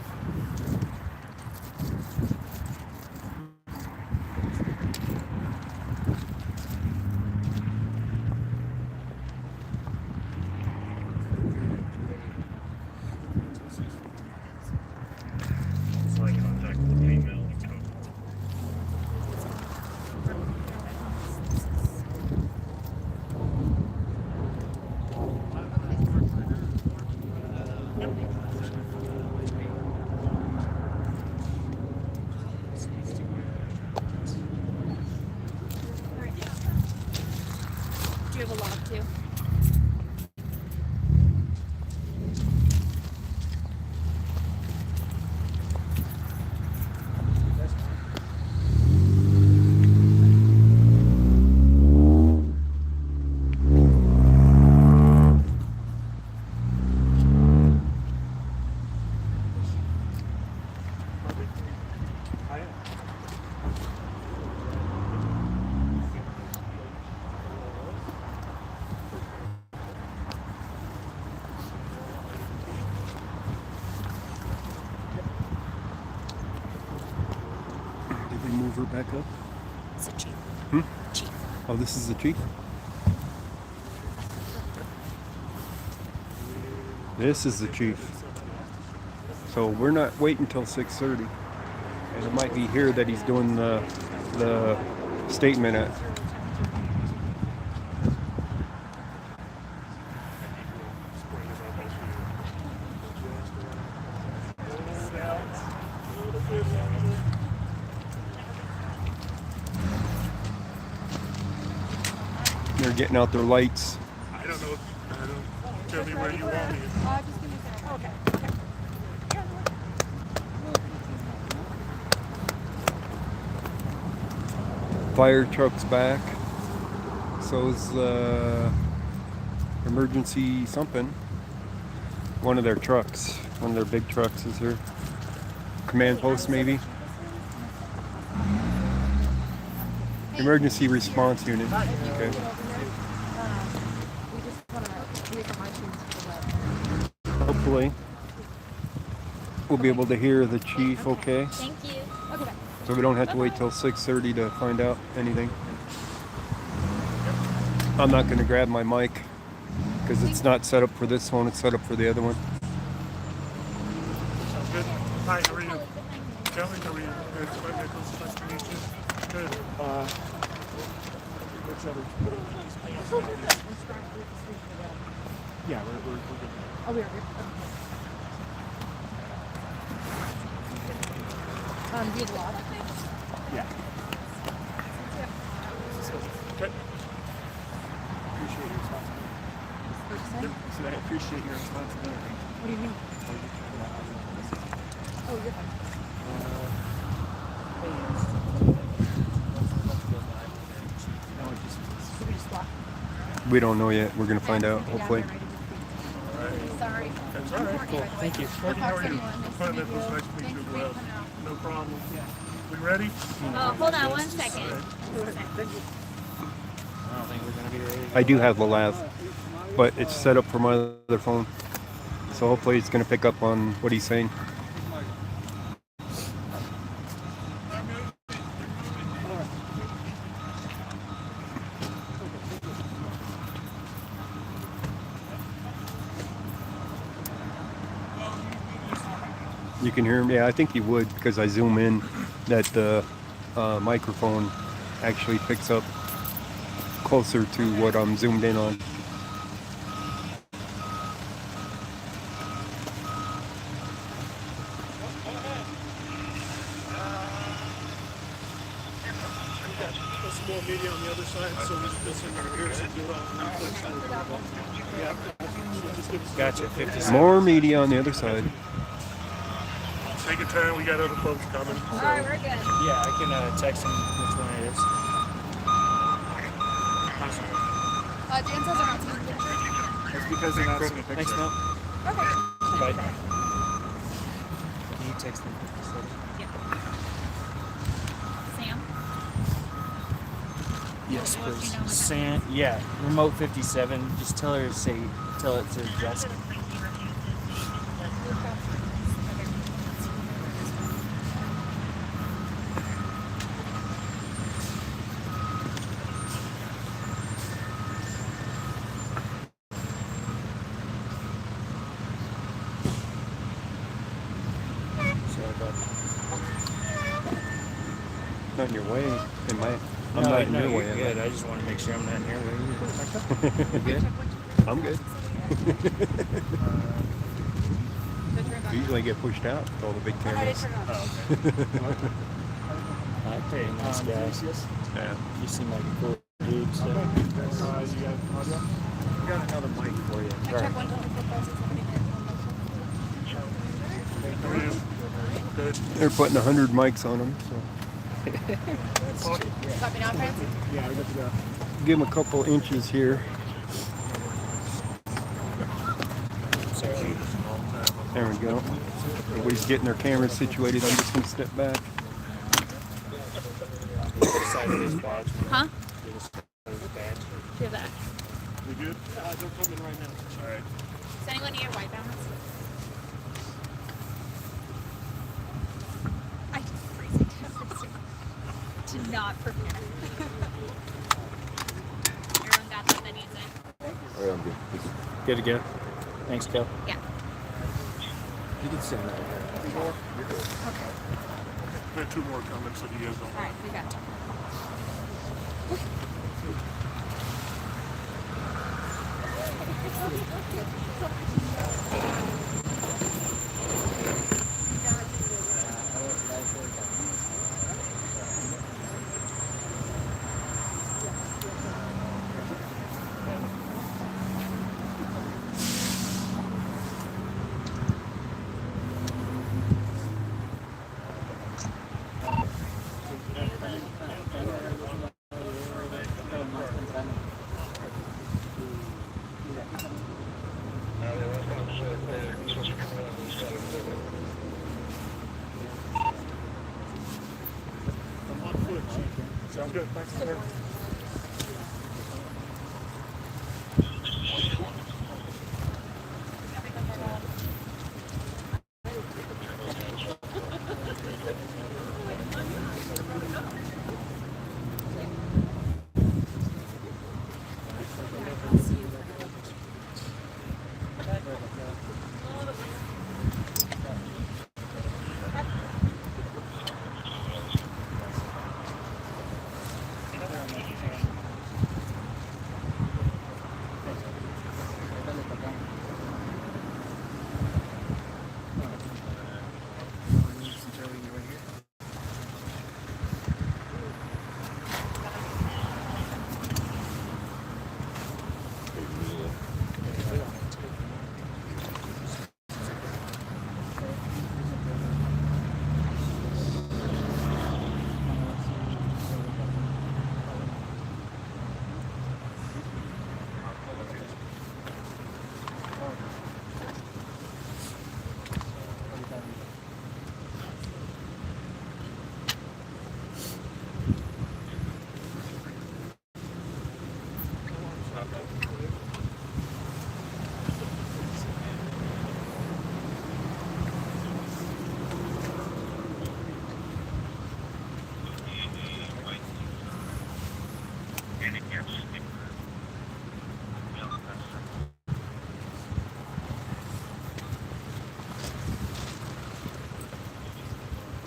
Do you have a lock too? Move her back up. It's a chief. Chief. Oh, this is the chief? This is the chief. So we're not waiting until 6:30. And it might be here that he's doing the statement at. getting out their lights. I don't know. I don't. Tell me where you want me. Just give me a second. Okay. Fire truck's back. So is emergency something. One of their trucks, one of their big trucks is here. Command post maybe. Emergency response unit. Okay. We just want to read the markings for the Hopefully we'll be able to hear the chief okay. Thank you. Okay, bye. So we don't have to wait till 6:30 to find out anything. I'm not going to grab my mic because it's not set up for this one, it's set up for the other one. Sounds good. Hi, how are you? Kelly, how are you? Good. Bye, Nichols. Nice to meet you. Good. What's other? Yeah, we're good. Oh, we are good. Do you have a lot? Yeah. Okay. Appreciate your responsibility. Yep. So I appreciate your responsibility. What do you mean? Oh, you're fine. No, it just. Should we just walk? We don't know yet. We're going to find out, hopefully. Sorry. That's all right. Cool. Thank you. Courtney, how are you? Hi, Nichols. Nice to meet you as well. No problem. We ready? Hold on one second. I don't think we're gonna be ready. I do have the lav, but it's set up for my other phone. So hopefully it's going to pick up on what he's saying. You can hear him? Yeah, I think he would because I zoom in that the microphone actually picks up closer to what I'm zoomed in on. Some more media on the other side, so we just in our ears and do it all. Yeah. Just give us Gotcha. 50 More media on the other side. Take your time. We got other folks coming. So. Alright, we're good. Yeah, I can text him which one it is. Dan says they're not taking a picture. That's because they're not taking a picture. Thanks, Mel. Okay. Bye. Can you text them? Sam? Yes, please. Sam, yeah, remote 57. Just tell her to tell it to Jessica. Not in your way. I'm No, not in your you're way. am I? good. I just want to make sure I'm not in your way. You good? I'm good. We usually get pushed out with all the big cameras. I pretty nice guy. Yeah. You seem like a cool dude. So. You got audio? We got another mic for you. Check 1, 2, 3, 4, 5, 6, 7, 8, 9, 10, 11. How are you? Good. They're putting 100 mics on them. So Got me now, Francie? Yeah, we got to go. give them a couple inches here. There we go. Everybody's getting their cameras situated. I'm just going to step back. Huh? Do you have that? We good? They're coming right now. All right. Does anyone need a white balance? I just freezing to not prepare. Everyone got that needs it. Good to go. Thanks, Kel. Yeah. You can sit right here. Okay. We have 2 more comments that you guys don't Alright, we got it. good. Thanks, sir.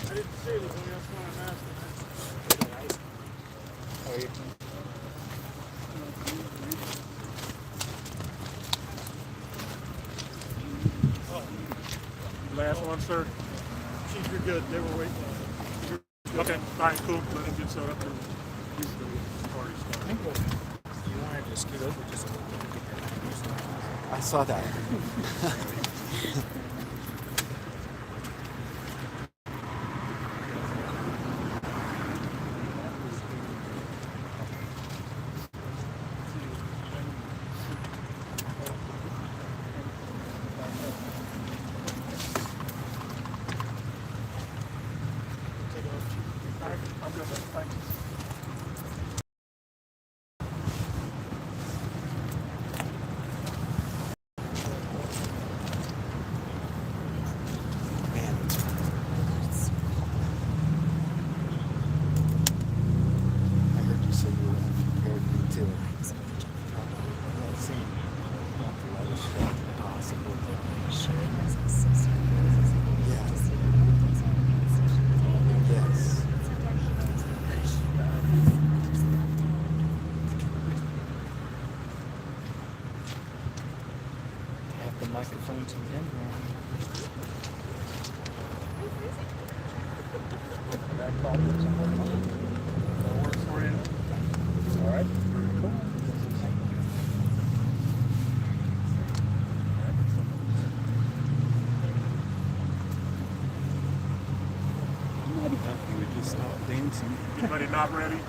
I didn't see it, that's why I'm asking. How are you? Last one, sir. Chief, you're good. They were waiting. Okay, all right, cool. Let him get set up and he's the party started. You wanted to scoot over just a little bit to get that. I saw that. I'm good, thank you. Man, I heard you say you were unprepared, me too. Yes. Have the microphone to him. That call is that works for you? All right, very cool. You would just stop dancing. Anybody not ready?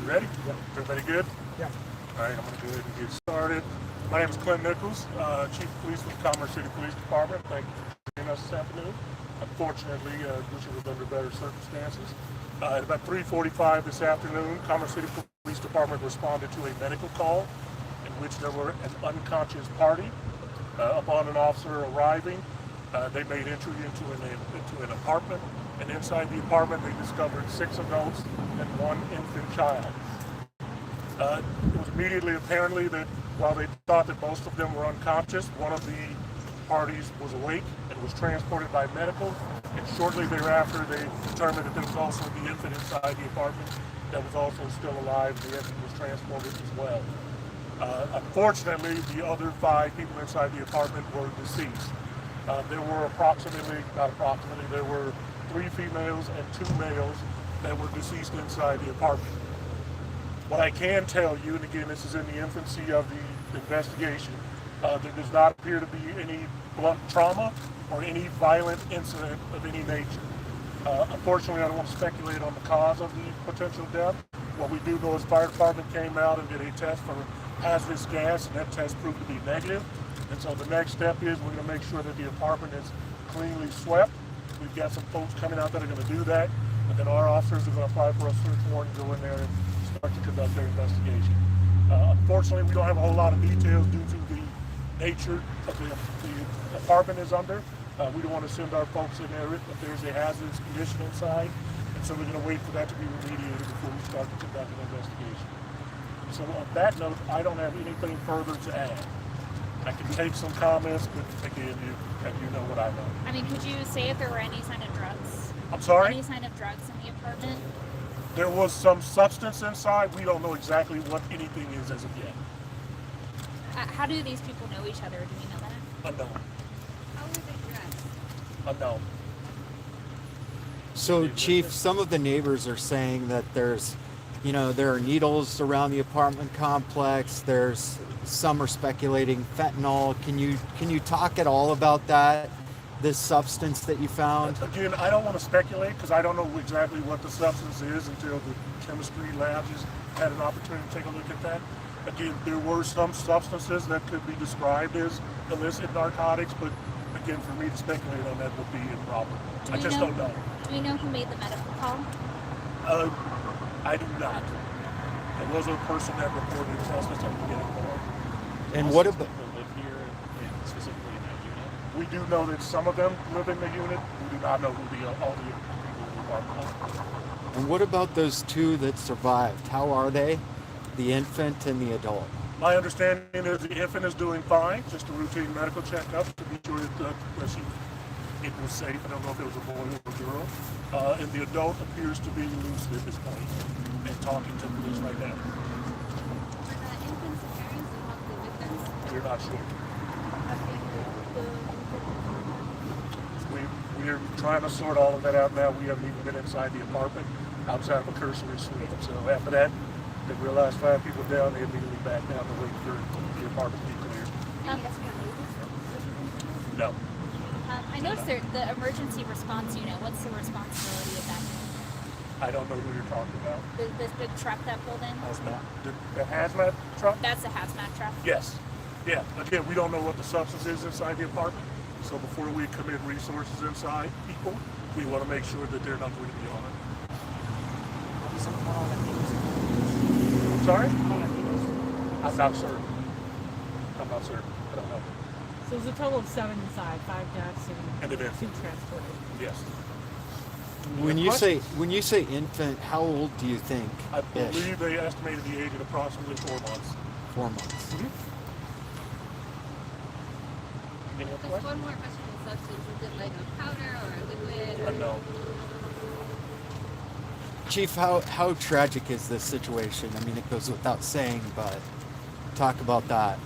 Ready? Yep. Everybody good? Yeah. All right, I'm going to go ahead and get started. My name is Clint Nichols, Chief of Police with the Commerce City Police Department. Thank you for joining us this afternoon. Unfortunately, wish it was under better circumstances. At about 3:45 this afternoon, Commerce City Police Department responded to a medical call in which there were an unconscious party. Upon an officer arriving, they made entry into an apartment, and inside the apartment they discovered 6 adults and 1 infant child. It was immediately apparently that while they thought that most of them were unconscious, one of the parties was awake and was transported by medical, and shortly thereafter they determined that there was also the infant inside the apartment that was also still alive. The infant was transported as well. Unfortunately, the other 5 people inside the apartment were deceased. There were there were 3 females and 2 males that were deceased inside the apartment. What I can tell you, and again, this is in the infancy of the investigation, there does not appear to be any blunt trauma or any violent incident of any nature. Unfortunately, I don't want to speculate on the cause of the potential death. What we do know is fire department came out and did a test for hazardous gas, and that test proved to be negative. And so the next step is we're going to make sure that the apartment is cleanly swept. We've got some folks coming out that are going to do that, and then our officers are going to apply for a search warrant and go in there and start to conduct their investigation. Unfortunately, we don't have a whole lot of details due to the nature of the apartment is under. We don't want to send our folks in there if there's a hazardous condition inside, and so we're going to wait for that to be remediated before we start to conduct an investigation. So on that note, I don't have anything further to add. I can take some comments, but again, you know what I know. I mean, could you say if there were any sign of drugs? I'm sorry? Any sign of drugs in the apartment? There was some substance inside. We don't know exactly what anything is as of yet. How do these people know each other? Do we know that? Unknown. How were they dressed? Unknown. So, Chief, some of the neighbors are saying that there's, there are needles around the apartment complex. Some are speculating fentanyl. Can you talk at all about that? This substance that you found? Again, I don't want to speculate because I don't know exactly what the substance is until the chemistry labs has had an opportunity to take a look at that. Again, there were some substances that could be described as illicit narcotics, but again, for me to speculate on that would be improper. I just don't know. Do we know who made the medical call? I do not. There was a person that reported substance at the beginning of the morning. And what about? live here and specifically in that unit? We do know that some of them live in the unit. We do not know who all the people in the apartment are. And what about those two that survived? How are they? The infant and the adult. My understanding is the infant is doing fine, just a routine medical checkup to be sure that it was safe. I don't know if it was a boy or a girl. And the adult appears to be loose at this point and talking to police right now. Infants' parents among the victims? We're not sure. We're trying to sort all of that out now. We haven't even been inside the apartment, outside of a cursory sweep. So after that, they realized 5 people down, they immediately backed down to wait for the apartment to be cleared. No. I noticed the emergency response unit. What's the responsibility of that unit? I don't know who you're talking about. This big truck that pulled in? The hazmat truck? That's a hazmat truck? Yes. Yeah. Again, we don't know what the substance is inside the apartment. So before we commit resources inside people, we want to make sure that they're not going to be on it. I'm sorry? I'm not certain. I don't know. So there's a total of 7 inside, 5 deaths And an 2 infant. transported. Yes. When you say infant, how old do you think? I believe they estimated the age at approximately 4 months. 4 months. Any other Just questions? one more question on the substance. Is it like a powder or a liquid? Or Unknown. Chief, how tragic is this situation? I mean, it goes without saying, but talk about that.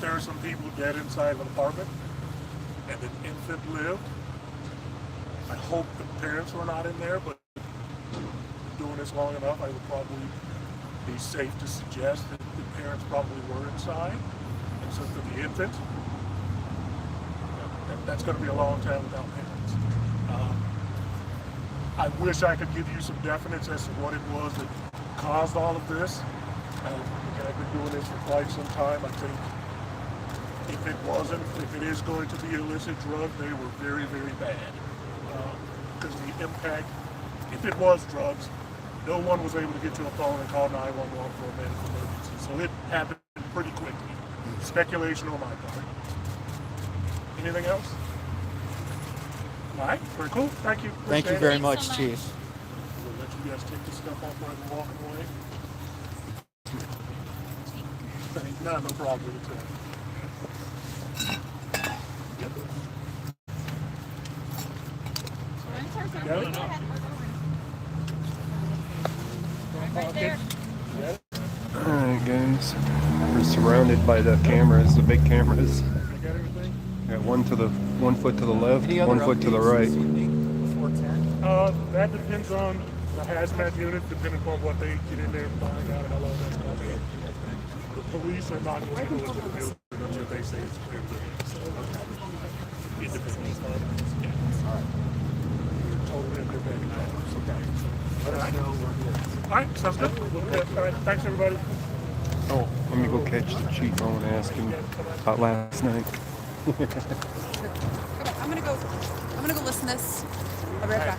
There are some people dead inside of an apartment, and an infant lived. I hope the parents were not in there, but doing this long enough, I would probably be safe to suggest that the parents probably were inside. And so for the infant, that's going to be a long time without parents. I wish I could give you some definites as to what it was that caused all of this. Again, I've been doing this for quite some time. I think if it is going to be an illicit drug, they were very, very bad. Because of the impact, if it was drugs, no one was able to get to a phone and call 911 for a medical emergency. So it happened pretty quickly. Speculation on my part. Anything else? All right, very cool. Thank you. Thank you Appreciate very it. much, so Chief. We'll let you guys take this stuff off while we're walking away. No problem with it. Got it? Right there. Alright guys, we're surrounded by the cameras, the big cameras. You got everything? Got one foot to the left, Any other 1 foot to the updates right. this evening before 10? That depends on the hazmat unit, depending upon what they get in there and find out how long that's going to be. The police are not going to go into the building until they say it's clear. Totally in their bed. All right, sounds good. All right, thanks everybody. Oh, let me go catch the chief. I want to ask him about last night. Okay, I'm gonna go listen to this. I'll be right back.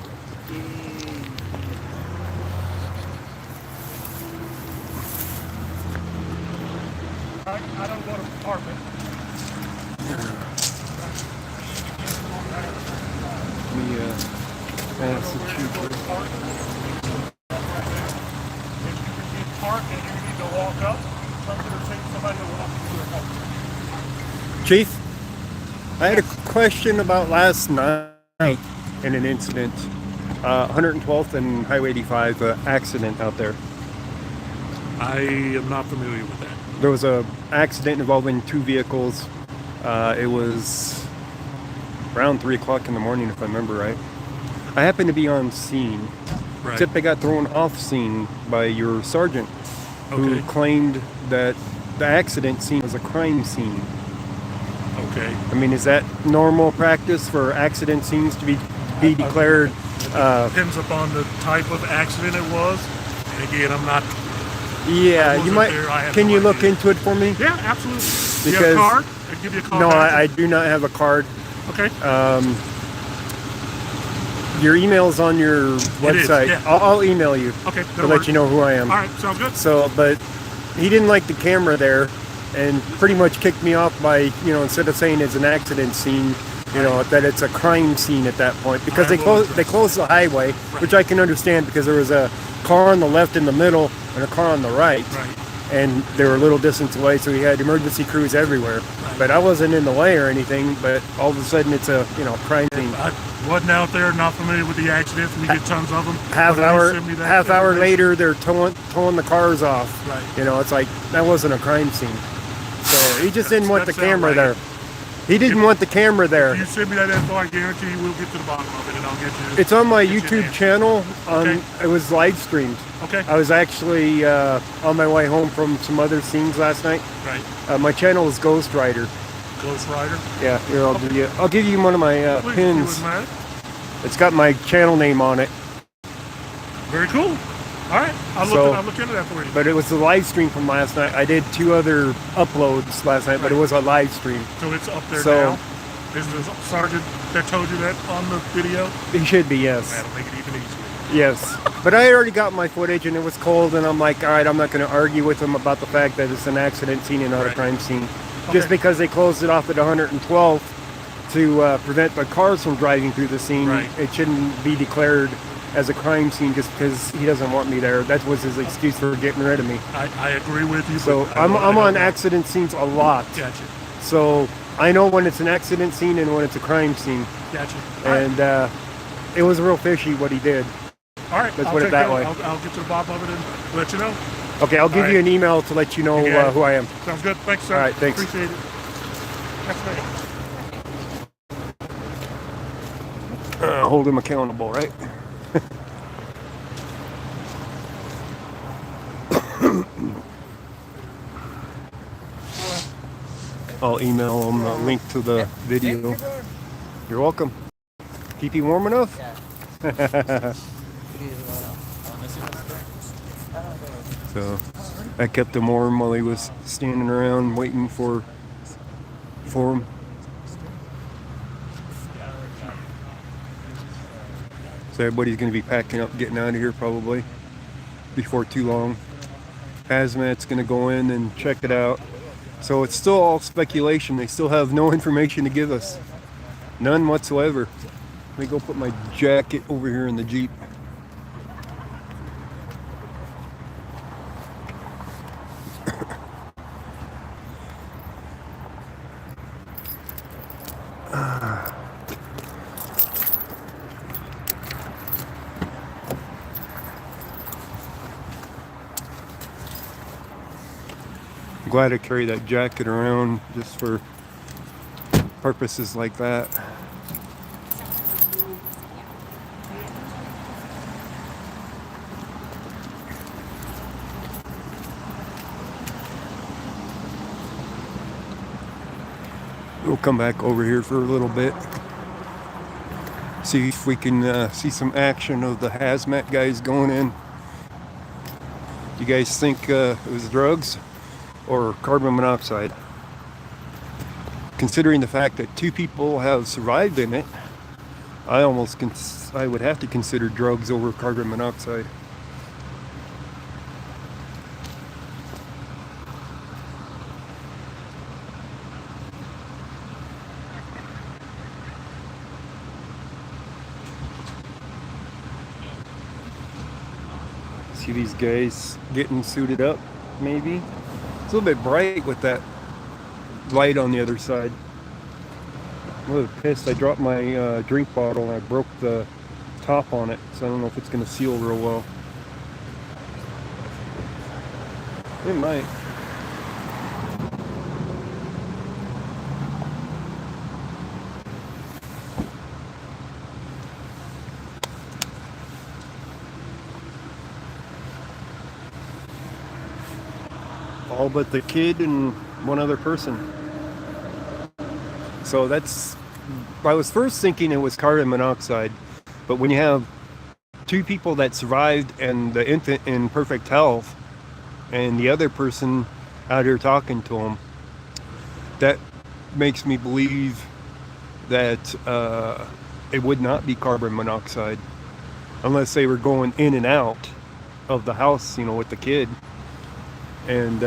I don't go to apartment. Let me ask the chief. If you can be parked and you need to walk up, something to take somebody to walk you to your home. Chief, I had a question about last night in an incident. 112th and Highway 85 accident out there. I am not familiar with that. There was a accident involving two vehicles. It was around 3 o'clock in the morning, if I remember right. I happened to be on scene. Right. Except I got thrown off scene by your sergeant, who Okay. claimed that the accident scene was a crime scene. Okay. I mean, is that normal practice for accident scenes to be declared? Depends upon the type of accident it was. And again, I'm not. Yeah, I you wasn't might. there, I have Can no you look idea. into it for me? Yeah, absolutely. Do you Because- have a card? I can give you a card. No, back. I do not have a card. Okay. Your email's on your website. yeah. I'll email you Okay. to that'll let work. you know who I am. All right. Sounds good. So, but he didn't like the camera there, and pretty much kicked me off by, instead of saying it's an accident scene, that it's a crime scene at that point, because they closed the highway, which I can understand because there was a car on the left in the middle and a car on the right. Right. And they were a little distance away, so we had emergency crews everywhere. But I wasn't in the way or anything, but all of a sudden it's a, crime scene. I wasn't out there, not familiar with the accidents. We get tons of them. Half But at hour, least send me that half hour information. later, they're towing the cars off. Right. It's like, that wasn't a crime scene. So he just didn't want the That sound camera like there. it. He didn't want the camera there. If you send me that info, I guarantee you we'll get to the bottom of it, and I'll get you. It's on my get you an YouTube answer. channel. Okay. It was live streamed. Okay. I was actually on my way home from some other scenes last night. Right. My channel is Ghost Rider. Ghost Rider. Yeah, here I'll give you one of my Please, pins. if you wouldn't mind. It's got my channel name on it. Very cool. All right. I'll look into that for you. But it was the live stream from last night. I did 2 other uploads last night, but it was a live stream. So it's up there So- now. Is the sergeant that told you that on the video? It should be, yes. That'll make it even easier. Yes. But I already got my footage and it was cold, and I'm like, all right, I'm not going to argue with them about the fact that it's an accident scene and not a crime scene. Just Okay. because they closed it off at 112th to prevent the cars from driving through the scene, it shouldn't be declared as a crime scene just because he doesn't want me there. That was his excuse for getting rid of me. I agree with you. So but I'm I on don't know. accident scenes a lot. Gotcha. So I know when it's an accident scene and when it's a crime scene. Gotcha. And it was real fishy what he did. All right. Let's I'll put it take that care- way. I'll get to the bottom of it and let you know. Okay, I'll give All you right. an email to let you know You got it. who I am. Sounds good. Thanks, sir. All right, thanks. Appreciate it. That's great. Hold him accountable, right? I'll email him a link to the video. You're welcome. Keep you warm enough? So I kept him warm while he was standing around waiting for him. So everybody's going to be packing up, getting out of here probably before too long. Hazmat's going to go in and check it out. So it's still all speculation. They still have no information to give us. None whatsoever. Let me go put my jacket over here in the Jeep. I'm glad I carry that jacket around just for purposes like that. We'll come back over here for a little bit. See if we can see some action of the hazmat guys going in. You guys think it was drugs or carbon monoxide? Considering the fact that 2 people have survived in it, I would have to consider drugs over carbon monoxide. See these guys getting suited up, maybe? It's a little bit bright with that light on the other side. I'm a little pissed. I dropped my drink bottle and I broke the top on it, so I don't know if it's going to seal real well. It might. All but the kid and one other person. So I was first thinking it was carbon monoxide, but when you have 2 people that survived and the infant in perfect health and the other person out here talking to them, that makes me believe that it would not be carbon monoxide unless they were going in and out of the house, with the kid, and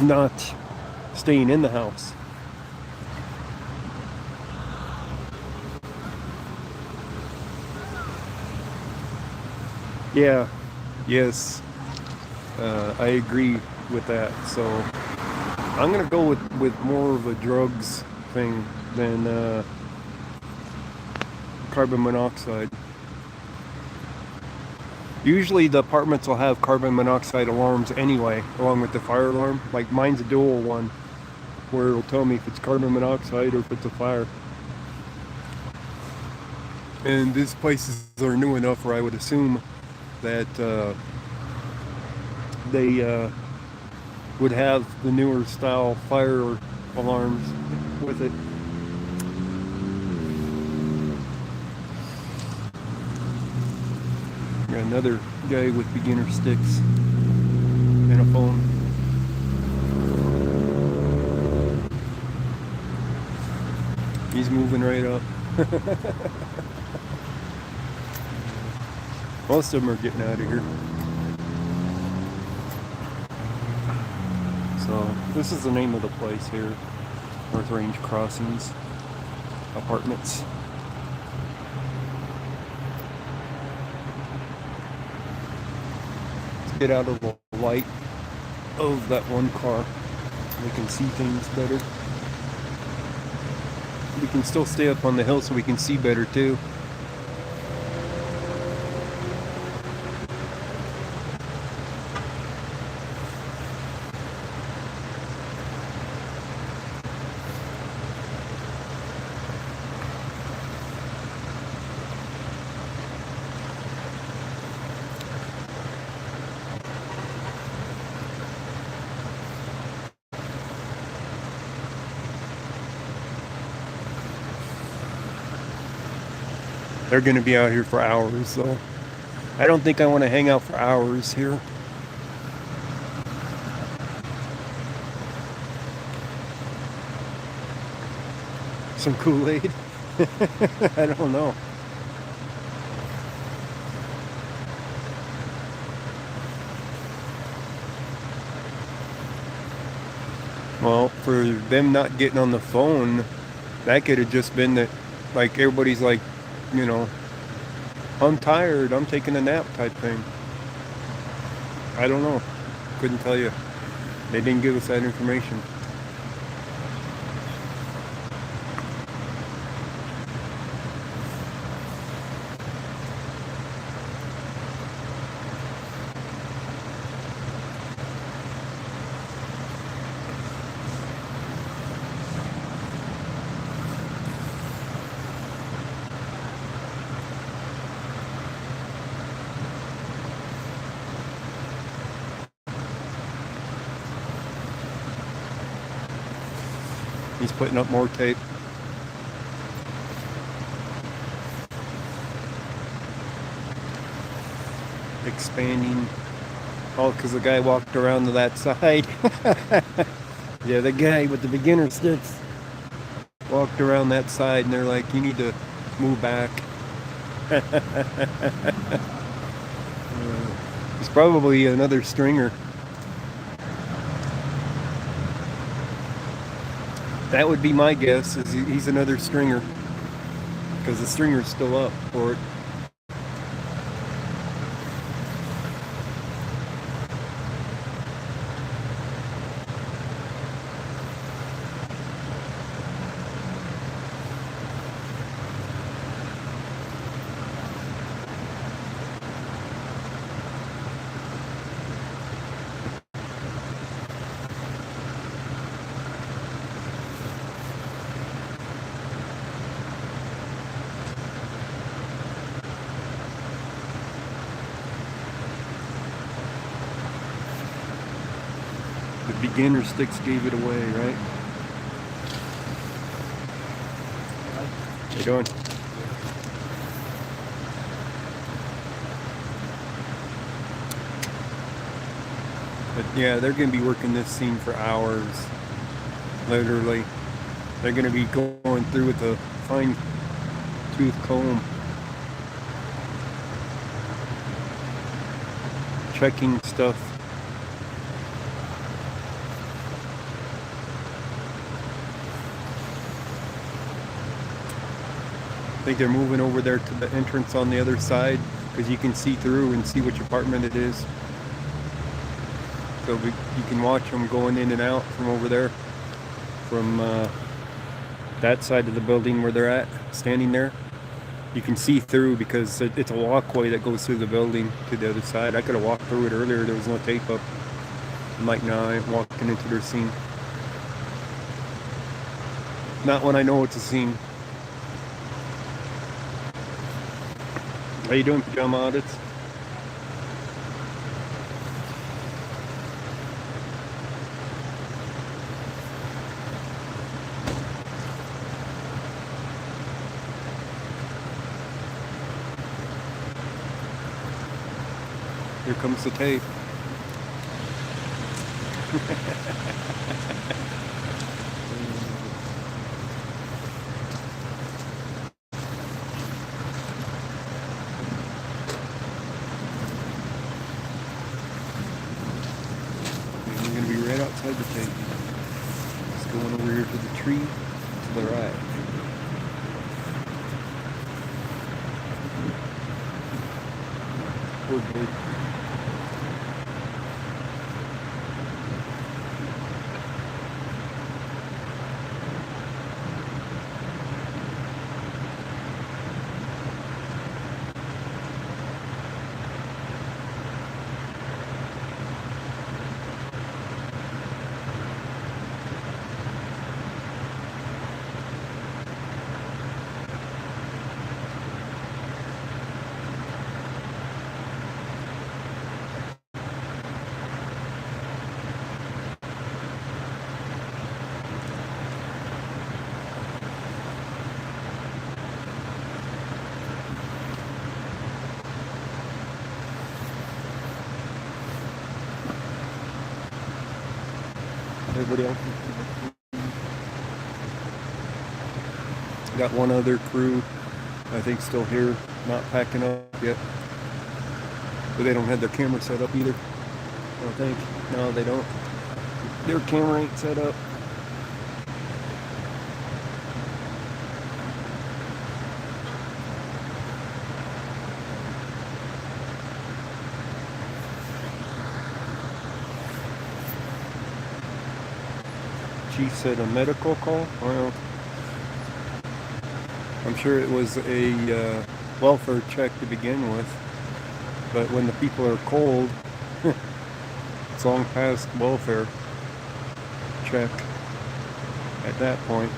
not staying in the house. Yeah, yes, I agree with that. So I'm gonna go with more of a drugs thing than carbon monoxide. Usually the apartments will have carbon monoxide alarms anyway, along with the fire alarm. Like mine's a dual one, where it'll tell me if it's carbon monoxide or if it's a fire. And these places are new enough where I would assume that they would have the newer style fire alarms with it. Got another guy with beginner sticks and a phone. He's moving right up. Most of them are getting out of here. So this is the name of the place here, North Range Crossings Apartments. Let's get out of the light of that one car. We can see things better. We can still stay up on the hill so we can see better too. They're going to be out here for hours, so I don't think I want to hang out for hours here. Some Kool-Aid? I don't know. Well, for them not getting on the phone, that could have just been that, like, everybody's like, I'm tired, I'm taking a nap type thing. I don't know. Couldn't tell you. They didn't give us that information. He's putting up more tape. expanding. Oh, because the guy walked around to that side. Yeah, the guy with the beginner sticks walked around that side, and they're like, you need to move back. It's probably another stringer. That would be my guess, is he's another stringer. Because the stringer's still up for it. The beginner sticks gave it away, right? How you doing? But yeah, they're going to be working this scene for hours. Literally. They're going to be going through with a fine tooth comb. Checking stuff. I think they're moving over there to the entrance on the other side because you can see through and see which apartment it is. So you can watch them going in and out from over there, from that side of the building where they're at, standing there. You can see through because it's a walkway that goes through the building to the other side. I could have walked through it earlier. There was no tape up. I'm like, nah, I ain't walking into their scene. Not when I know it's a scene. How you doing, pajama audits? Here comes the tape. We're going to be right outside the tape. Just going over here to the tree to the right. Poor bird. Everybody else. Got one other crew, I think, still here, not packing up yet. But they don't have their camera set up either, I don't think. No, they don't. Their camera ain't set up. Chief said a medical call? Well, I'm sure it was a welfare check to begin with, but when the people are cold, it's long past welfare check at that point.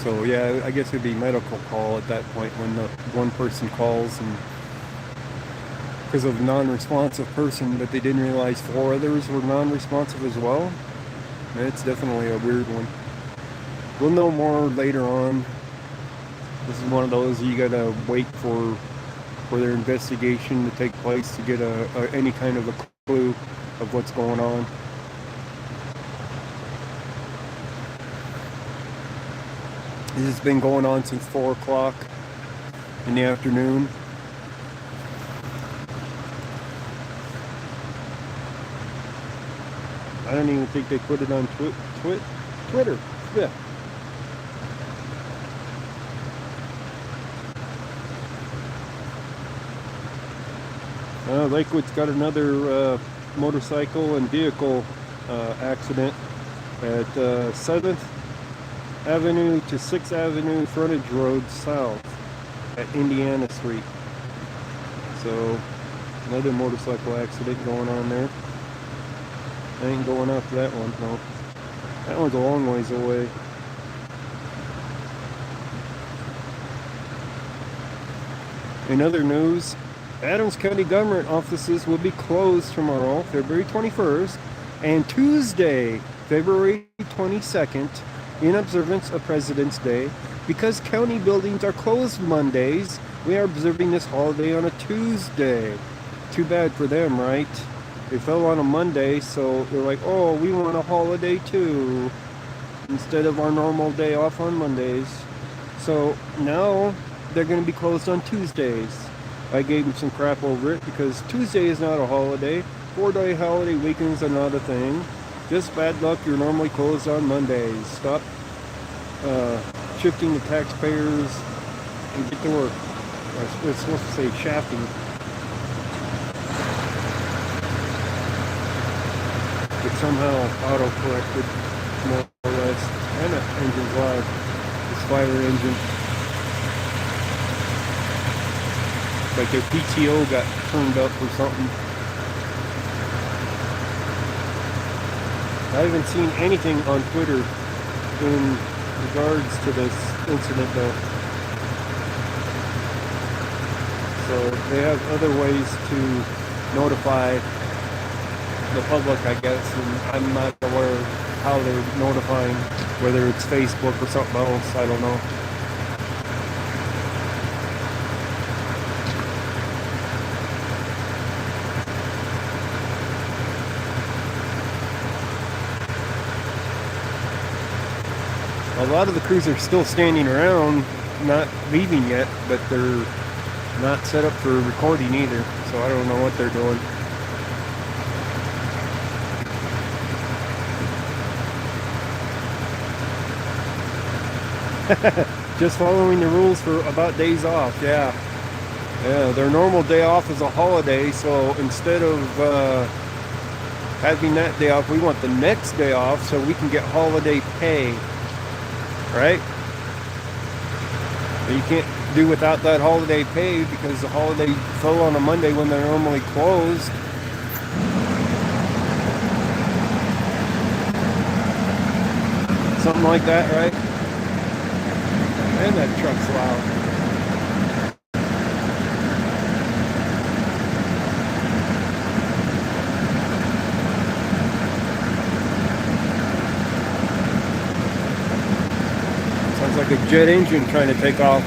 So yeah, I guess it'd be medical call at that point when the one person calls, and because of non-responsive person, but they didn't realize 4 others were non-responsive as well. It's definitely a weird one. We'll know more later on. This is one of those you gotta wait for their investigation to take place to get any kind of a clue of what's going on. This has been going on since 4 o'clock in the afternoon. I don't even think they put it on Twitter. Yeah. Lakewood's got another motorcycle and vehicle accident at 7th Avenue to 6th Avenue frontage road south at Indiana Street. So another motorcycle accident going on there. I ain't going after that one, no. That one's a long ways away. In other news, Adams County government offices will be closed tomorrow, February 21st, and Tuesday, February 22nd, in observance of President's Day. Because county buildings are closed Mondays, we are observing this holiday on a Tuesday. Too bad for them, right? They fell on a Monday, so they're like, oh, we want a holiday too, instead of our normal day off on Mondays. So now they're going to be closed on Tuesdays. I gave them some crap over it because Tuesday is not a holiday. 4-day holiday weekends are not a thing. Just bad luck, you're normally closed on Mondays. Stop shifting the taxpayers and get to work. It's supposed to say shafting. It somehow auto-corrected, more or less. And the engine's live. This fire engine. Like their PTO got turned up or something. I haven't seen anything on Twitter in regards to this incident though. So they have other ways to notify the public, I guess, and I'm not aware of how they're notifying, whether it's Facebook or something else, I don't know. A lot of the crews are still standing around, not leaving yet, but they're not set up for recording either, so I don't know what they're doing. Just following the rules for about days off, yeah. Yeah, their normal day off is a holiday, so instead of having that day off, we want the next day off so we can get holiday pay, right? But you can't do without that holiday pay because the holiday fell on a Monday when they're normally closed. Something like that, right? And that truck's loud. Sounds like a jet engine trying to take off.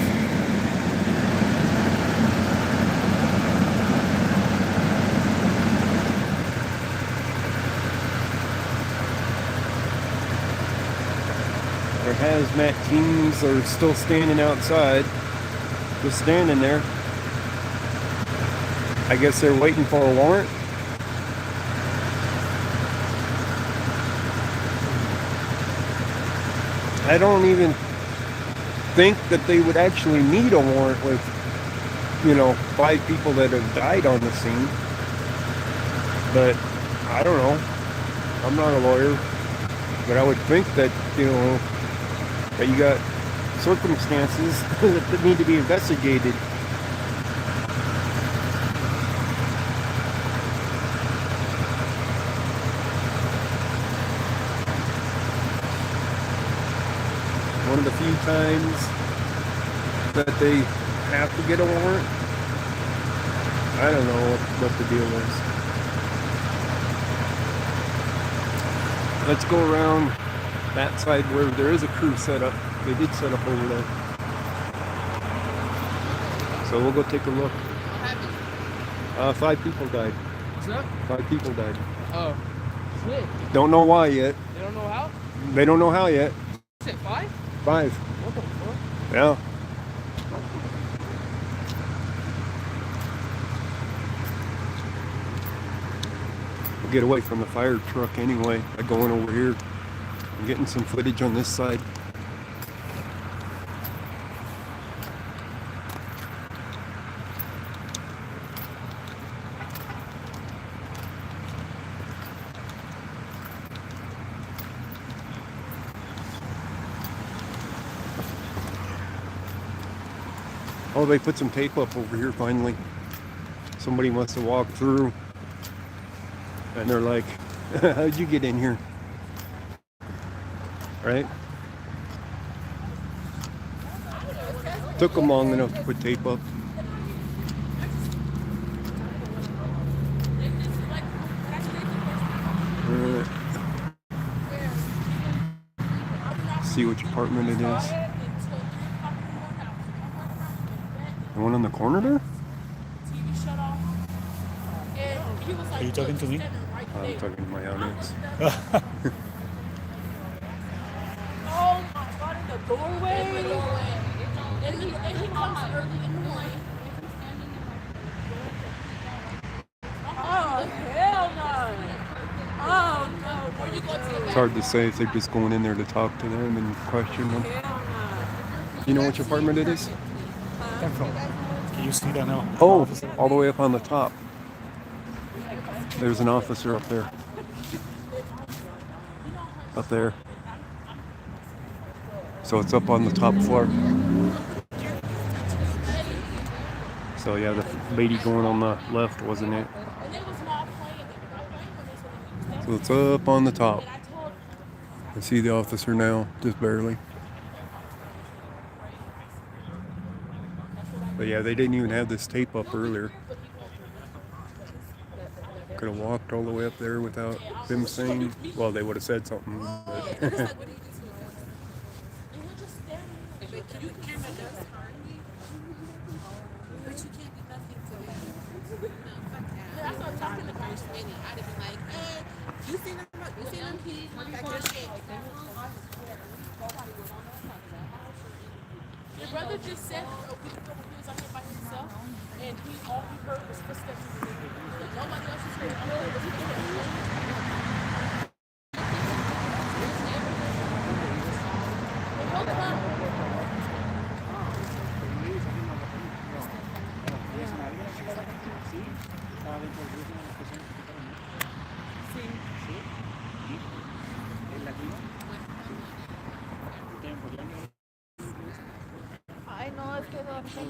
Their hazmat teams are still standing outside, just standing there. I guess they're waiting for a warrant. I don't even think that they would actually need a warrant with, 5 people that have died on the scene. But I don't know. I'm not a lawyer, but I would think that, that you got circumstances that need to be investigated. One of the few times that they have to get a warrant. I don't know what the deal is. Let's go around that side where there is a crew set up. They did set up over there. So we'll go take a look. 5 people died. What's up? 5 people died. Oh, shit. Don't know why yet. They don't know how? They don't know how yet. You said 5? 5. What the fuck? Yeah. We'll get away from the fire truck anyway by going over here and getting some footage on this side. Oh, they put some tape up over here finally. Somebody must have walked through. And they're like, how'd you get in here? Right? Took them long enough to put tape up. See which apartment it is. The one on the corner there? Are you talking to me? I'm talking to my audience. Oh my god, in the doorway. And he comes early in the morning. Oh, hell no. Oh no. Where you going to? It's hard to say if they're just going in there to talk to them and question them. You know which apartment it is? Can you see that now? Oh, all the way up on the top. There's an officer up there. Up there. So it's up on the top floor. So yeah, the lady going on the left wasn't it. So it's up on the top. I see the officer now, just barely. But yeah, they didn't even have this tape up earlier. Could have walked all the way up there without them saying, well, they would have said something. But Your brother just said a week ago when he was out here by himself, and all he heard was footsteps in the room. Nobody else was hearing. Ay, no, es que no sé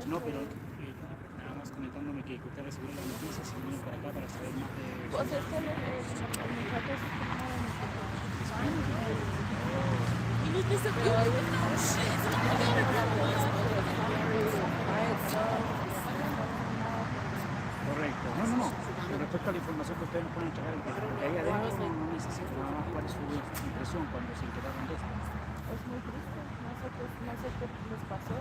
No, pero nada más comentándome que usted recibió las noticias y vino para acá para saber más de... Pues es que el muchacho se tomó de mi He was disappeared with no shit. Correcto. No. Con respecto a la información que ustedes nos pueden entregar, porque ahí adentro no necesito nada más cuál es su impresión cuando se enteraron de esto. Es muy triste, no sé qué les pasó.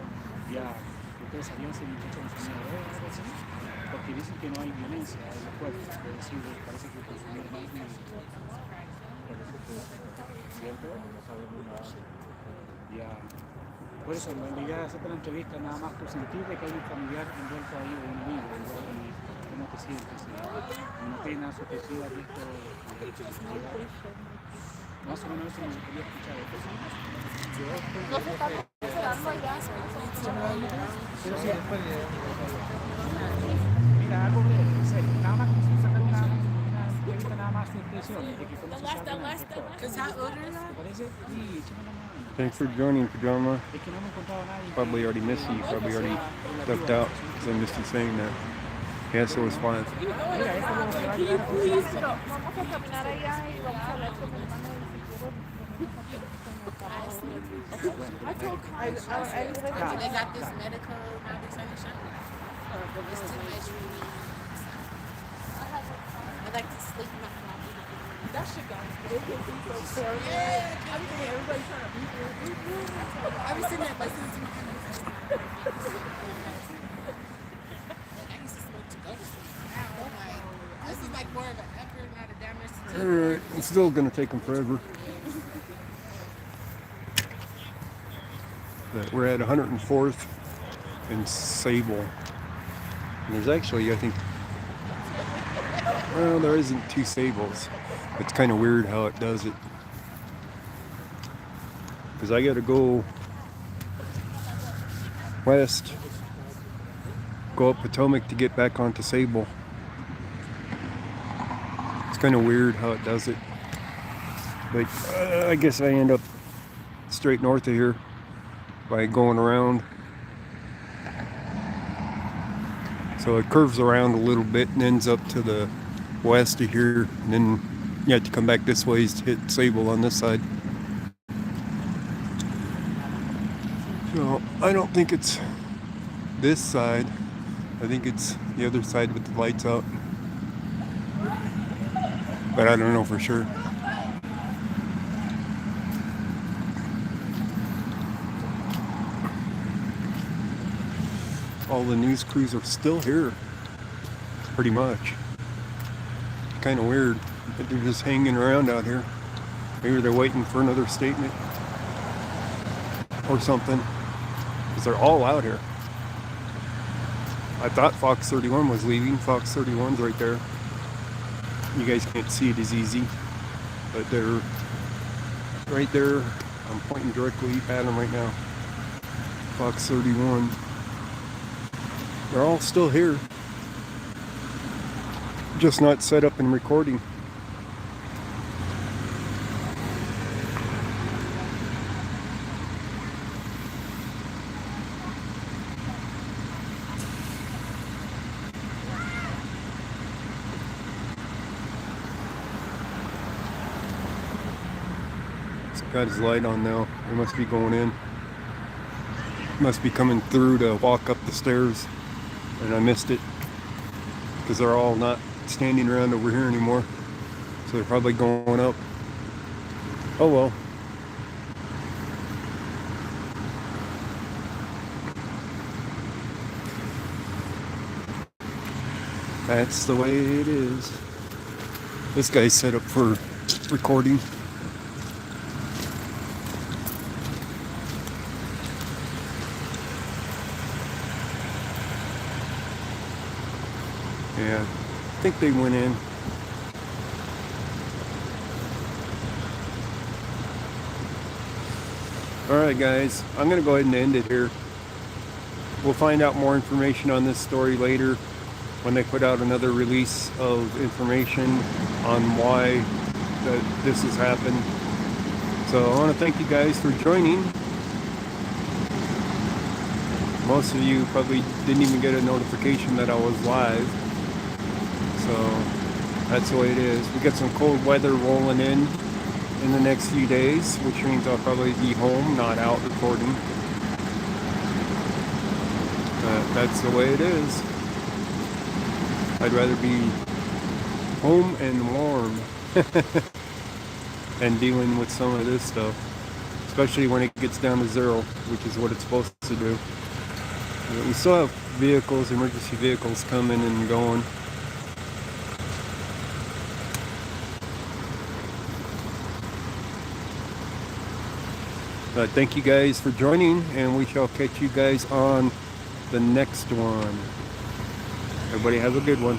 Ya, ustedes sabían si el muchacho consumía droga o algo así, porque dicen que no hay violencia en los cuerpos, es decir, parece que consumía más ¿cierto? Ya. Por eso, la idea de hacerte la entrevista nada más por sentir de que hay un familiar envuelto ahí o un amigo, y cómo te sientes, una pena subjetiva de esto, más o menos eso me gustaría escuchar. Nos estamos quedando allá. Pero sí, después de... Mira, algo breve, en serio, nada más sacar una entrevista, nada más su impresión de que cómo se sabe ¿te parece? Sí, échame la mano. thanks for joining, Pajama. Es que no me he encontrado a nadie. Probably already missed you. Probably already ducked out because I missed you saying that. Yeah, so it's 5. Mira, esto es lo que va a llegar a Please, pero vamos a caminar allá y vamos a hablar con mi hermano I told Kyle, They got this medical malnutrition. It's too much for me. I like to sleep in my That shit got me. It hit me so terrible. Yeah. I be thinking everybody trying to beat me. I be sitting there listening to my I used to smoke to go to sleep. Now I'm like, this is like more of an effort, not a damage to take. Alright, it's still gonna take them forever. But we're at 104th and Sable. And there's actually, I think, well, there isn't two Sables. It's kind of weird how it does it. Because I gotta go west, go up Potomac to get back onto Sable. It's kind of weird how it does it. But I guess I end up straight north of here by going around. So it curves around a little bit and ends up to the west of here, and then you have to come back this way to hit Sable on this side. So I don't think it's this side. I think it's the other side with the lights out. But I don't know for sure. All the news crews are still here, pretty much. Kind of weird that they're just hanging around out here. Maybe they're waiting for another statement or something, because they're all out here. I thought Fox 31 was leaving. Fox 31's right there. You guys can't see it as easy, but they're right there. I'm pointing directly at them right now. Fox 31. They're all still here, just not set up and recording. It's got his light on now. It must be going in. Must be coming through to walk up the stairs. And I missed it because they're all not standing around over here anymore, so they're probably going up. Oh well. That's the way it is. This guy's set up for recording. Yeah, I think they went in. Alright guys, I'm going to go ahead and end it here. We'll find out more information on this story later when they put out another release of information on why this has happened. So I want to thank you guys for joining. Most of you probably didn't even get a notification that I was live. So that's the way it is. We got some cold weather rolling in the next few days, which means I'll probably be home, not out recording. That's the way it is. I'd rather be home and warm and dealing with some of this stuff, especially when it gets down to 0, which is what it's supposed to do. We still have vehicles, emergency vehicles coming and going. Thank you guys for joining, and we shall catch you guys on the next one. Everybody have a good one.